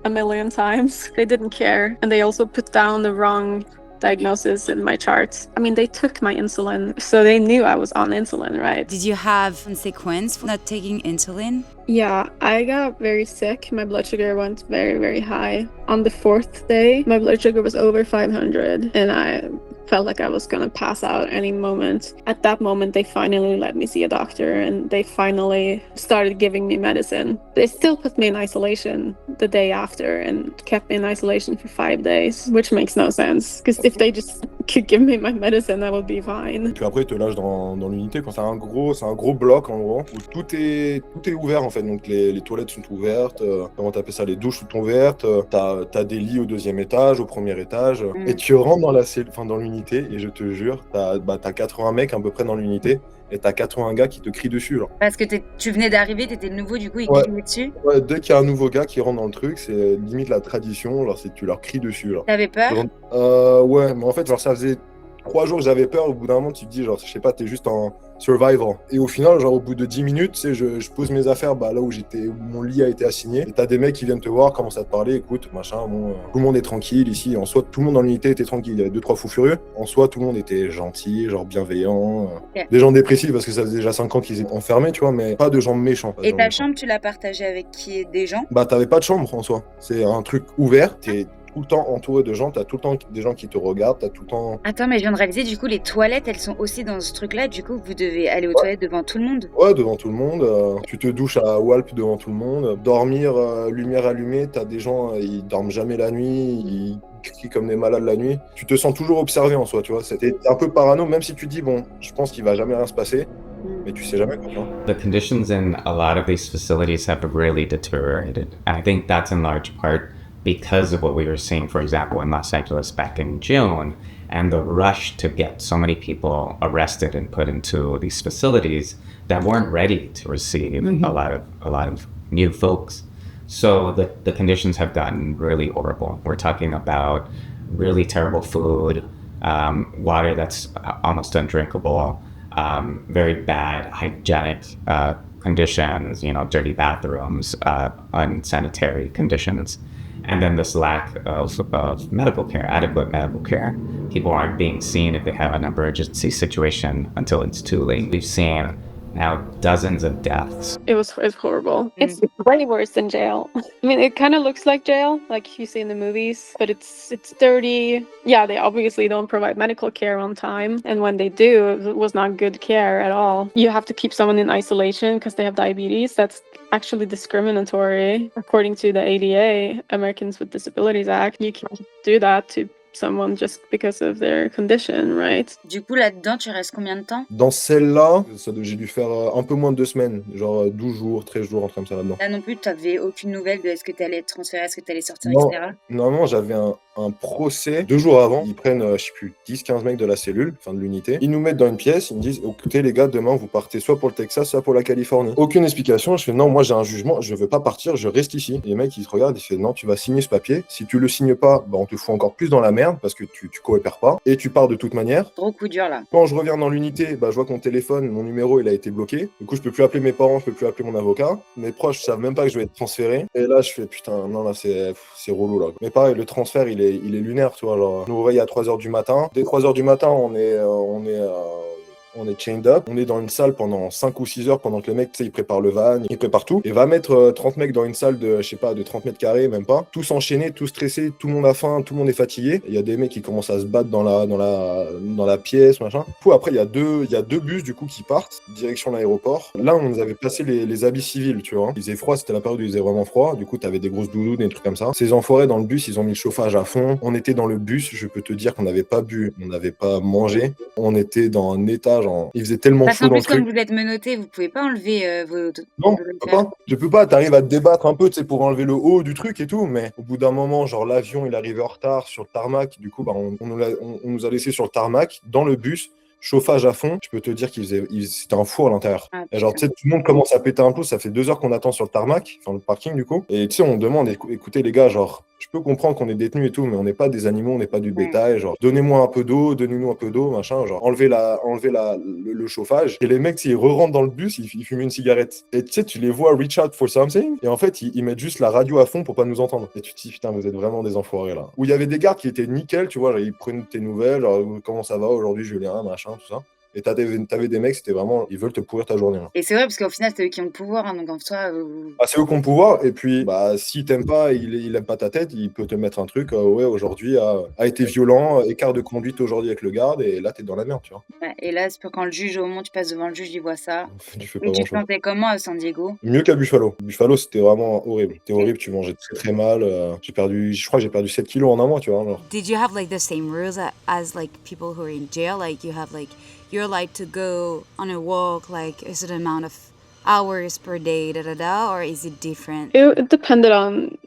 a million times. They didn't care. And they also put down the wrong diagnosis in my charts. I mean, they took my insulin, so they knew I was on insulin, right? Did you have consequence for not taking insulin? Yeah, I got very sick. My blood sugar went very, very high. On the 4th day, my blood sugar was over 500, and I felt like I was gonna pass out any moment. At that moment, they finally let me see a doctor, and they finally started giving me medicine. They still put me in isolation the day after and kept me in isolation for 5 days, which makes no sense, because if they just could give me my medicine, I would be fine. Puis après, ils te lâchent dans l'unité. C'est un gros bloc, en gros, où tout est ouvert, en fait. Donc, les toilettes sont ouvertes, comment t'appelles ça, les douches sont ouvertes, t'as des lits au 2e étage, au 1er étage, et tu rentres dans l'unité, et je te jure, t'as 80 mecs à peu près dans l'unité, et t'as 80 gars qui te crient dessus, genre. Parce que tu venais d'arriver, t'étais nouveau, du coup, ils Ouais. criaient dessus. Ouais, dès qu'il y a un nouveau gars qui rentre dans le truc, c'est limite la tradition, genre, c'est que tu leur cries dessus, genre. T'avais peur? Ouais, mais en fait, genre, ça faisait 3 jours que j'avais peur, au bout d'un moment, tu te dis, genre, je sais pas, t'es juste en survival. Et au final, genre, au bout de 10 minutes, tu sais, je pose mes affaires là où mon lit a été assigné, et t'as des mecs qui viennent te voir, commencent à te parler, écoute, machin, bon, tout le monde est tranquille ici. En soi, tout le monde dans l'unité était tranquille. Il y avait 2-3 fous furieux. En soi, tout le monde était gentil, genre bienveillant. Ok. Des gens dépressifs parce que ça faisait déjà 5 ans qu'ils étaient enfermés, tu vois, mais pas de gens méchants. Et ta chambre, tu l'as partagée avec qui? Des gens? Bah, t'avais pas de chambre en soi. C'est un truc ouvert, t'es tout le temps entouré de gens, t'as tout le temps des gens qui te regardent, t'as tout le temps... Attends, mais je viens de réaliser, du coup, les toilettes, elles sont aussi dans ce truc-là. Du coup, vous devez aller aux toilettes devant tout le monde. Ouais, devant tout le monde. Tu te douches à Walp devant tout le monde. Dormir, lumière allumée, t'as des gens, ils dorment jamais la nuit, ils crient comme des malades la nuit. Tu te sens toujours observé en soi, tu vois. C'était un peu parano, même si tu dis, bon, je pense qu'il va jamais rien se passer. Mais tu sais jamais, quoi, tu vois. The conditions in a lot of these facilities have really deteriorated. And I think that's in large part because of what we were seeing, for example, in Los Angeles back in June, and the rush to get so many people arrested and put into these facilities that weren't ready to receive a lot of new folks. So the conditions have gotten really horrible. We're talking about really terrible food, water that's almost undrinkable, very bad hygienic conditions, dirty bathrooms, unsanitary conditions. And then this lack of medical care, adequate medical care. People aren't being seen if they have an emergency situation until it's too late. We've seen now dozens of deaths. It's horrible. It's way worse than jail. I mean, it kind of looks like jail, like you see in the movies, but it's dirty. Yeah, they obviously don't provide medical care on time, and when they do, it was not good care at all. You have to keep someone in isolation because they have diabetes. That's actually discriminatory. According to the ADA, Americans with Disabilities Act, you can't do that to someone just because of their condition, right? Du coup, là-dedans, tu restes combien de temps? Dans celle-là, j'ai dû faire un peu moins de 2 semaines, genre 12 jours, 13 jours, un truc comme ça là-dedans. Là non plus, tu n'avais aucune nouvelle de est-ce que tu allais être transféré, est-ce que tu allais sortir, Non, etc. normalement, j'avais un procès 2 jours avant. Ils prennent, je sais plus, 10-15 mecs de la cellule, enfin de l'unité. Ils nous mettent dans une pièce, ils me disent, écoutez les gars, demain vous partez soit pour le Texas, soit pour la Californie. Aucune explication, je fais non, moi j'ai un jugement, je veux pas partir, je reste ici. Et les mecs ils se regardent, ils font non, tu vas signer ce papier. Si tu le signes pas, bah on te fout encore plus dans la merde parce que tu coopères pas et tu pars de toute manière. Gros coup dur là. Quand je reviens dans l'unité, bah je vois que mon téléphone, mon numéro il a été bloqué. Du coup je peux plus appeler mes parents, je peux plus appeler mon avocat. Mes proches savent même pas que je vais être transféré. Et là je fais putain, non là c'est relou là. Mais pareil, le transfert il est lunaire, tu vois, genre, on nous réveille à 3h du matin. Dès 3h du matin, on est chained up, on est dans une salle pendant 5 ou 6 heures pendant que le mec, tu sais, il prépare le van, il prépare tout, et va mettre 30 mecs dans une salle de, je sais pas, de 30 mètres carrés, même pas, tous enchaînés, tous stressés, tout le monde a faim, tout le monde est fatigué, il y a des mecs qui commencent à se battre dans la pièce, machin. Du coup, après, il y a deux bus, du coup, qui partent, direction l'aéroport. Là, on nous avait placé les habits civils, tu vois. Il faisait froid, c'était la période où il faisait vraiment froid, du coup, t'avais des grosses doudounes, des trucs comme ça. Ces enfoirés dans le bus, ils ont mis le chauffage à fond. On était dans le bus, je peux te dire qu'on n'avait pas bu, on n'avait pas mangé, on était dans un étage, il faisait tellement Parce chaud qu'en dans le plus, comme truc. vous êtes menotté, vous pouvez pas enlever vos... Non, je peux pas, t'arrives à te débattre un peu, tu sais, pour enlever le haut du truc et tout, mais au bout d'un moment, genre l'avion, il arrivait en retard sur le tarmac, du coup, bah, on nous a laissé sur le tarmac, dans le bus, chauffage à fond, je peux te dire c'était un four à l'intérieur. Ah, et genre, tu sais, tout le monde commence à péter un plomb, ça fait 2 heures qu'on attend sur le tarmac, enfin le parking du coup, et tu sais, on demande, écoutez les gars, genre, je peux comprendre qu'on est détenu et tout, mais on n'est pas des animaux, on n'est pas du bétail. Genre, donnez-moi un peu d'eau, donnez-nous un peu d'eau, machin. Genre, enlevez le chauffage. Et les mecs, ils re-rentrent dans le bus, ils fument une cigarette. Et tu sais, tu les vois reach out for something. Et en fait, ils mettent juste la radio à fond pour pas nous entendre. Et tu te dis, putain, vous êtes vraiment des enfoirés là. Où il y avait des gardes qui étaient nickel, tu vois, genre, ils prenaient tes nouvelles, genre, comment ça va aujourd'hui, Julien, machin, tout ça. Et t'avais des mecs, c'était vraiment, ils veulent te pourrir ta journée. Là. Et c'est vrai, parce qu'au final, c'est eux qui ont le pouvoir, hein, donc en soi... Ah, c'est eux qui ont le pouvoir, et puis, bah, s'il t'aime pas, il aime pas ta tête, il peut te mettre un truc, ouais, aujourd'hui, a été violent, écart de conduite aujourd'hui avec le garde, et là, t'es dans la merde, tu vois. Ouais, et là, c'est pour quand le juge, au moment où tu passes devant le juge, il voit ça. Tu fais pas Et tu te grand-chose. sentais comment à San Diego? Mieux qu'à Buffalo. Buffalo, c'était vraiment horrible. C'était horrible, tu mangeais très très mal. Je crois que j'ai perdu 7 kilos en un mois, tu vois. Genre. Did you have like the same rules as like people who are in jail? Like you have like, you're allowed to go on a walk like a certain amount of hours per day, or is it different? It depended on,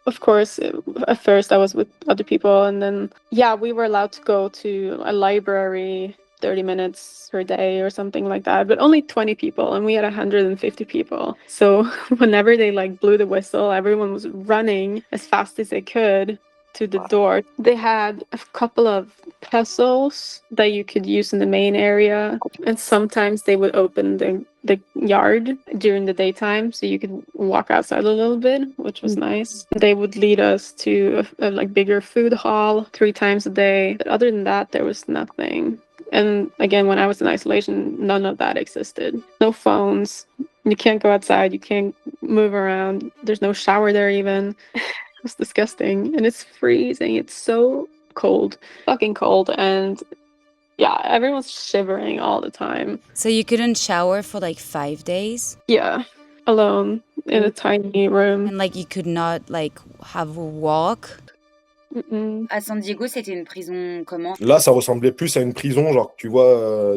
of course, at first I was with other people, and then, yeah, we were allowed to go to a library 30 minutes per day or something like that, but only 20 people, and we had 150 people. So whenever they like blew the whistle, everyone was running as fast as they could to the door. They had a couple of puzzles that you could use in the main area, and sometimes they would open the yard during the daytime so you could walk outside a little bit, which was nice. They would lead us to a like bigger food hall 3 times a day, but other than that there was nothing. And again, when I was in isolation, none of that existed. No phones, you can't go outside, you can't move around, there's no shower there even. It was disgusting, and it's freezing. It's so cold, fucking cold, and yeah, everyone's shivering all the time. So you couldn't shower for like 5 days? Yeah, alone in a tiny room. And like you could not like have a walk? Mm-mm. À San Diego, c'était une prison comment? Là, ça ressemblait plus à une prison, genre tu vois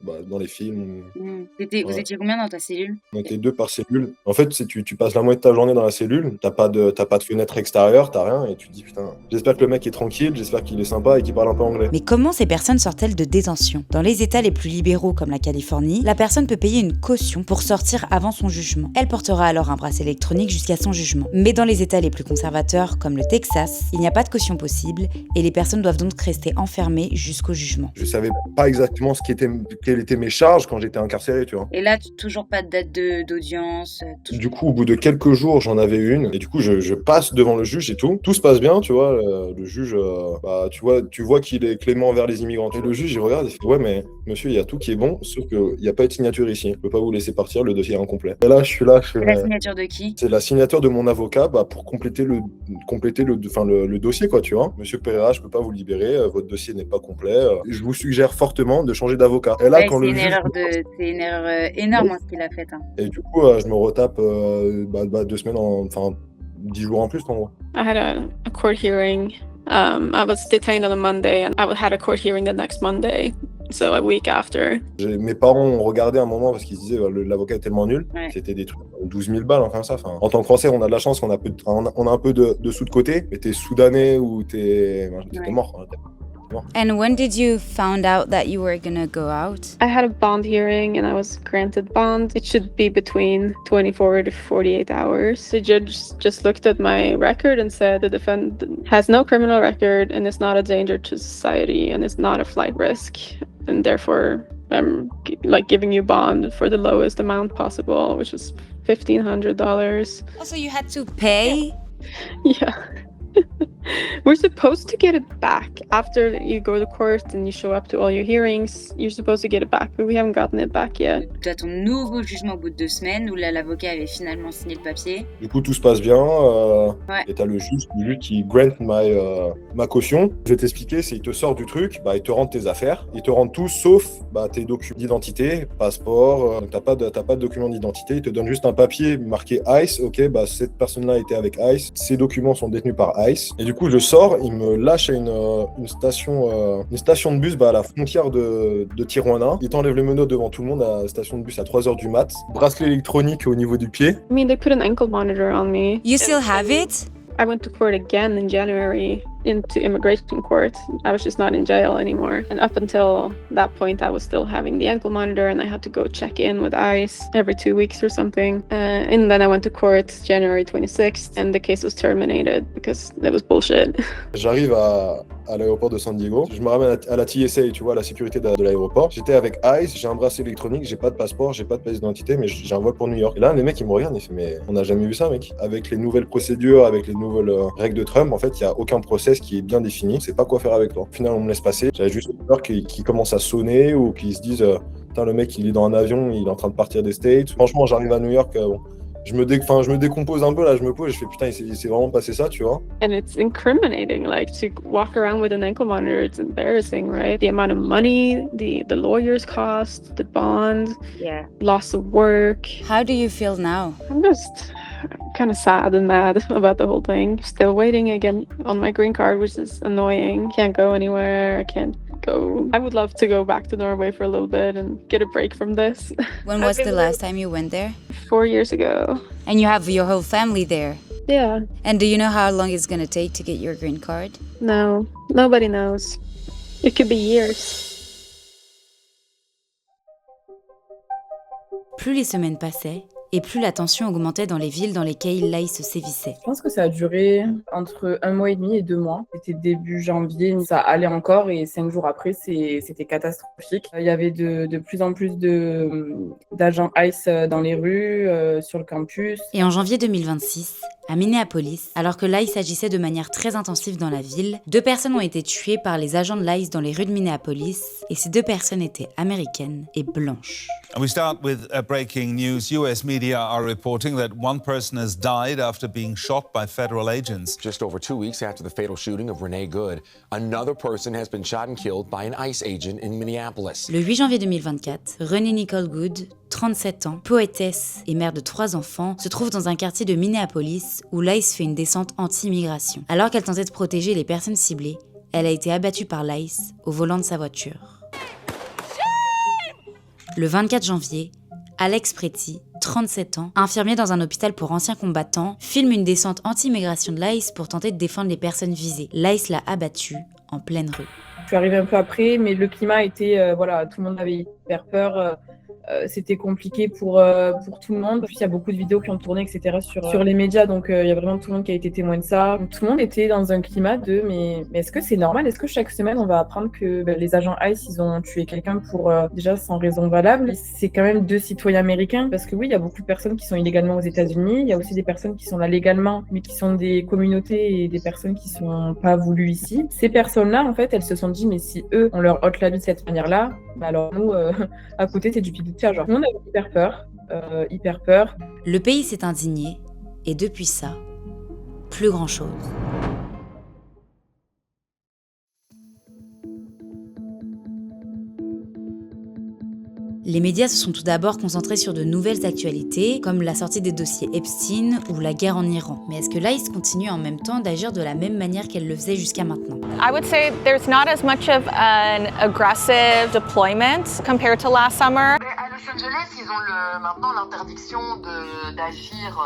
bah, dans les films. Vous étiez combien dans ta cellule? On était 2 par cellule. En fait, tu passes la moitié de ta journée dans la cellule, t'as pas de fenêtre extérieure, t'as rien, et tu te dis putain, j'espère que le mec est tranquille, j'espère qu'il est sympa et qu'il parle un peu anglais. Mais comment ces personnes sortent-elles de détention? Dans les États les plus libéraux comme la Californie, la personne peut payer une caution pour sortir avant son jugement. Elle portera alors un bracelet électronique jusqu'à son jugement. Mais dans les États les plus conservateurs comme le Texas, il n'y a pas de caution possible et les personnes doivent donc rester enfermées jusqu'au jugement. Je savais pas exactement quelles étaient mes charges quand j'étais incarcéré, tu vois. Et là, toujours pas de date d'audience? Du coup, au bout de quelques jours, j'en avais une. Et du coup, je passe devant le juge et tout. Tout se passe bien, tu vois. Le juge, bah, tu vois qu'il est clément envers les immigrants. Et le juge, il regarde et fait ouais, mais monsieur, il y a tout qui est bon, sauf qu'il n'y a pas de signature ici. Je peux pas vous laisser partir, le dossier est incomplet. Et là, je suis là. C'est la signature de qui? C'est la signature de mon avocat pour compléter le dossier, quoi, tu vois. Monsieur Pereira, je peux pas vous libérer, votre dossier n'est pas complet. Je vous suggère fortement de changer d'avocat. Et là, quand le juge... C'est une erreur énorme ce qu'il a faite. Hein. Et du coup, je me retape 2 semaines, 10 jours en plus, en gros. I had a court hearing. I was detained on a Monday, and I had a court hearing the next Monday. So a week after. Mes parents ont regardé un moment parce qu'ils se disaient l'avocat est tellement nul. Ouais. C'était des trucs 12 000 balles, enfin ça. En tant que Français, on a de la chance qu'on a un peu de sous de côté. Mais t'es soudanais ou t'es mort. And when did you found out that you were gonna go out? I had a bond hearing and I was granted bond. It should be between 24 to 48 hours. The judge just looked at my record and said the defendant has no criminal record and is not a danger to society and is not a flight risk. And therefore, I'm giving you bond for the lowest amount possible, which is $1,500. Also, you had to pay? Yeah. We're supposed to get it back after you go to court and you show up to all your hearings. You're supposed to get it back, but we haven't gotten it back yet. Tu as ton nouveau jugement au bout de 2 semaines où là l'avocat avait finalement signé le papier. Du coup, tout se passe bien. Ouais. Et t'as le juge qui grant ma caution. Je vais t'expliquer, c'est il te sort du truc, bah il te rend tes affaires, il te rend tout sauf tes documents d'identité, passeport. T'as pas de documents d'identité, il te donne juste un papier marqué ICE. Ok, bah cette personne-là était avec ICE. Ces documents sont détenus par ICE. Et du coup, je sors, il me lâche à une station de bus à la frontière de Tijuana. Il t'enlève les menottes devant tout le monde à la station de bus à 3h du mat. Bracelet électronique au niveau du pied. I mean, they put an ankle monitor on me. You still have it? I went to court again in January into immigration court. I was just not in jail anymore. And up until that point, I was still having the ankle monitor and I had to go check in with ICE every 2 weeks or something. And then I went to court January 26th and the case was terminated because it was bullshit. J'arrive à l'aéroport de San Diego, je me ramène à la TSA, tu vois, la sécurité de l'aéroport. J'étais avec ICE, j'ai un bracelet électronique, j'ai pas de passeport, j'ai pas de pièce d'identité, mais j'ai un vol pour New York. Et là, les mecs, ils me regardent, ils font, mais on n'a jamais vu ça, mec. Avec les nouvelles procédures, avec les nouvelles règles de Trump, en fait, il n'y a aucun process qui est bien défini. On sait pas quoi faire avec toi. Au final, on me laisse passer. J'avais juste peur qu'ils commencent à sonner ou qu'ils se disent, putain, le mec, il est dans un avion, il est en train de partir des States. Franchement, j'arrive à New York, bon. Je me décompose un peu là, je me pose et je fais putain, il s'est vraiment passé ça, tu vois. And it's incriminating, like to walk around with an ankle monitor, it's embarrassing, right? The amount of money, the lawyer's cost, the bond, loss of work. How do you feel now? I'm just kind of sad and mad about the whole thing. Still waiting again on my green card, which is annoying. Can't go anywhere, I can't go. I would love to go back to Norway for a little bit and get a break from this. When was the last time you went there? 4 years ago. And you have your whole family there? Yeah. And do you know how long it's gonna take to get your green card? No, nobody knows. It could be years. Plus les semaines passaient, et plus la tension augmentait dans les villes dans lesquelles l'ICE sévissait. Je pense que ça a duré entre 1 mois et demi et 2 mois. C'était début janvier, ça allait encore et 5 jours après, c'était catastrophique. Il y avait de plus en plus d'agents ICE dans les rues, sur le campus. Et en janvier 2026, à Minneapolis, alors que l'ICE agissait de manière très intensive dans la ville, 2 personnes ont été tuées par les agents de l'ICE dans les rues de Minneapolis, et ces 2 personnes étaient américaines et blanches. And we start with breaking news. US media are reporting that one person has died after being shot by federal agents. Just over 2 weeks after the fatal shooting of Renee Good, another person has been shot and killed by an ICE agent in Minneapolis. Le 8 janvier 2024, Renee Nicole Good, 37 ans, poétesse et mère de 3 enfants, se trouve dans un quartier de Minneapolis où l'ICE fait une descente anti-immigration. Alors qu'elle tentait de protéger les personnes ciblées, elle a été abattue par l'ICE au volant de sa voiture. Le 24 janvier, Alex Pretty, 37 ans, infirmier dans un hôpital pour anciens combattants, filme une descente anti-immigration de l'ICE pour tenter de défendre les personnes visées. L'ICE l'a abattu en pleine rue. Je suis arrivée un peu après, mais le climat était, tout le monde avait hyper peur. C'était compliqué pour tout le monde. En plus, il y a beaucoup de vidéos qui ont tourné, etc. sur les médias, donc il y a vraiment tout le monde qui a été témoin de ça. Tout le monde était dans un climat de mais est-ce que c'est normal? Est-ce que chaque semaine, on va apprendre que les agents ICE, ils ont tué quelqu'un pour déjà sans raison valable? C'est quand même 2 citoyens américains, parce que oui, il y a beaucoup de personnes qui sont illégalement aux États-Unis. Il y a aussi des personnes qui sont là légalement, mais qui sont des communautés et des personnes qui sont pas voulues ici. Ces personnes-là, en fait, elles se sont dit, mais si eux, on leur ôte la vie de cette manière-là, bah alors nous, à côté, c'est du pied de terre. Genre, tout le monde avait hyper peur. Le pays s'est indigné, et depuis ça, plus grand-chose. Les médias se sont tout d'abord concentrés sur de nouvelles actualités, comme la sortie des dossiers Epstein ou la guerre en Iran. Mais est-ce que l'ICE continue en même temps d'agir de la même manière qu'elle le faisait jusqu'à maintenant? I would say there's not as much of an aggressive deployment compared to last summer. À Los Angeles, ils ont maintenant l'interdiction d'agir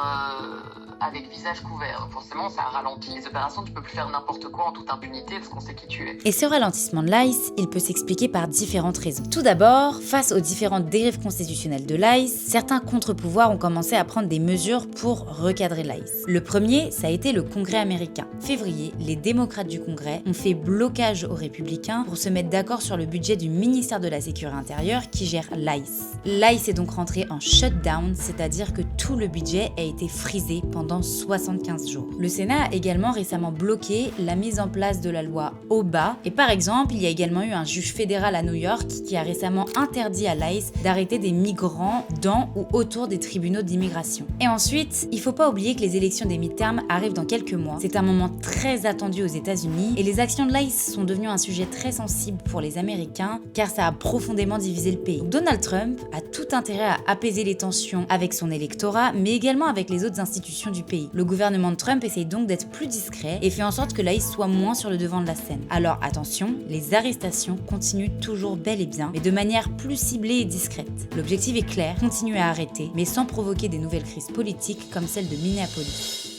avec visage couvert. Donc forcément, ça ralentit les opérations. Tu peux plus faire n'importe quoi en toute impunité parce qu'on sait qui tu es. Et ce ralentissement de l'ICE, il peut s'expliquer par différentes raisons. Tout d'abord, face aux différentes dérives constitutionnelles de l'ICE, certains contre-pouvoirs ont commencé à prendre des mesures pour recadrer l'ICE. Le premier, ça a été le Congrès américain. Février, les démocrates du Congrès ont fait blocage aux républicains pour se mettre d'accord sur le budget du ministère de la Sécurité intérieure qui gère l'ICE. L'ICE est donc rentré en shutdown, c'est-à-dire que tout le budget a été frisé pendant 75 jours. Le Sénat a également récemment bloqué la mise en place de la loi OBA, et par exemple, il y a également eu un juge fédéral à New York qui a récemment interdit à l'ICE d'arrêter des migrants dans ou autour des tribunaux d'immigration. Et ensuite, il faut pas oublier que les élections des midterms arrivent dans quelques mois. C'est un moment très attendu aux États-Unis et les actions de l'ICE sont devenues un sujet très sensible pour les Américains car ça a profondément divisé le pays. Donald Trump a tout intérêt à apaiser les tensions avec son électorat, mais également avec les autres institutions du pays. Le gouvernement de Trump essaye donc d'être plus discret et fait en sorte que l'ICE soit moins sur le devant de la scène. Alors attention, les arrestations continuent toujours bel et bien, mais de manière plus ciblée et discrète. L'objectif est clair, continuer à arrêter, mais sans provoquer des nouvelles crises politiques comme celle de Minneapolis.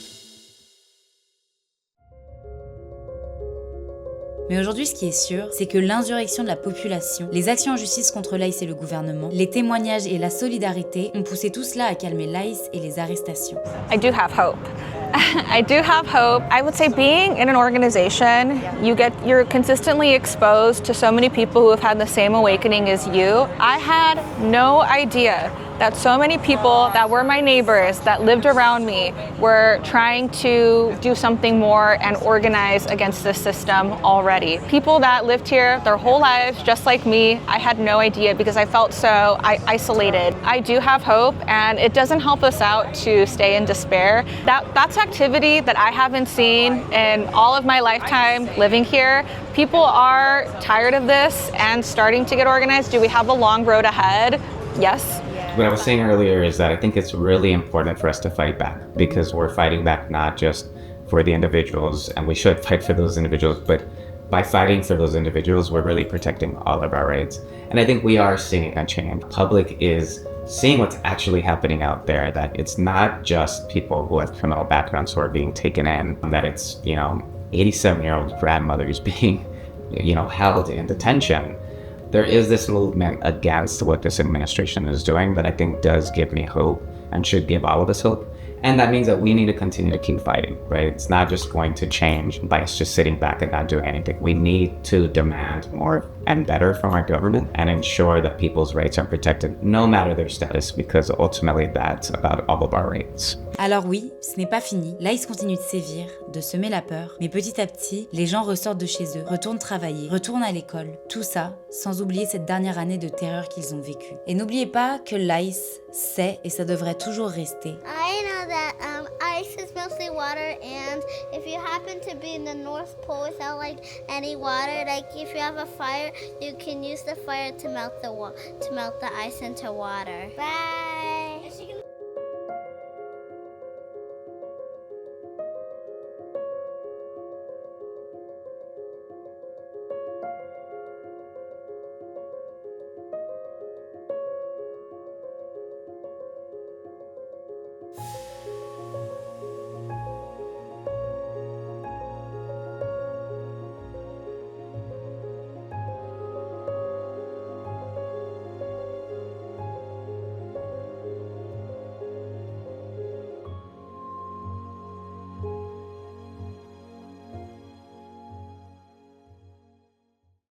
Mais aujourd'hui, ce qui est sûr, c'est que l'insurrection de la population, les actions en justice contre l'ICE et le gouvernement, les témoignages et la solidarité ont poussé tout cela à calmer l'ICE et les arrestations. I do have hope. I do have hope. I would say being in an organization, you're consistently exposed to so many people who have had the same awakening as you. I had no idea that so many people that were my neighbors, that lived around me, were trying to do something more and organize against this system already. People that lived here their whole lives, just like me, I had no idea because I felt so isolated. I do have hope, and it doesn't help us out to stay in despair. That's activity that I haven't seen in all of my lifetime living here. People are tired of this and starting to get organized. Do we have a long road ahead? Yes. What I was saying earlier is that I think it's really important for us to fight back, because we're fighting back not just for the individuals, and we should fight for those individuals, but by fighting for those individuals, we're really protecting all of our rights. And I think we are seeing a change. The public is seeing what's actually happening out there, that it's not just people who have criminal backgrounds who are being taken in, that it's, 87-year-old grandmothers being, held in detention. There is this movement against what this administration is doing that I think does give me hope and should give all of us hope. And that means that we need to continue to keep fighting, right? It's not just going to change by us just sitting back and not doing anything. We need to demand more and better from our government and ensure that people's rights are protected, no matter their status, because ultimately that's about all of our rights. Alors oui, ce n'est pas fini. L'ICE continue de sévir, de semer la peur, mais petit à petit, les gens ressortent de chez eux, retournent travailler, retournent à l'école. Tout ça, sans oublier cette dernière année de terreur qu'ils ont vécue. Et n'oubliez pas que l'ICE, c'est, et ça devrait toujours rester, I know that ice is mostly water, and if you happen to be in the North Pole without any water, if you have a fire, you can use the fire to melt the ice into water. Bye.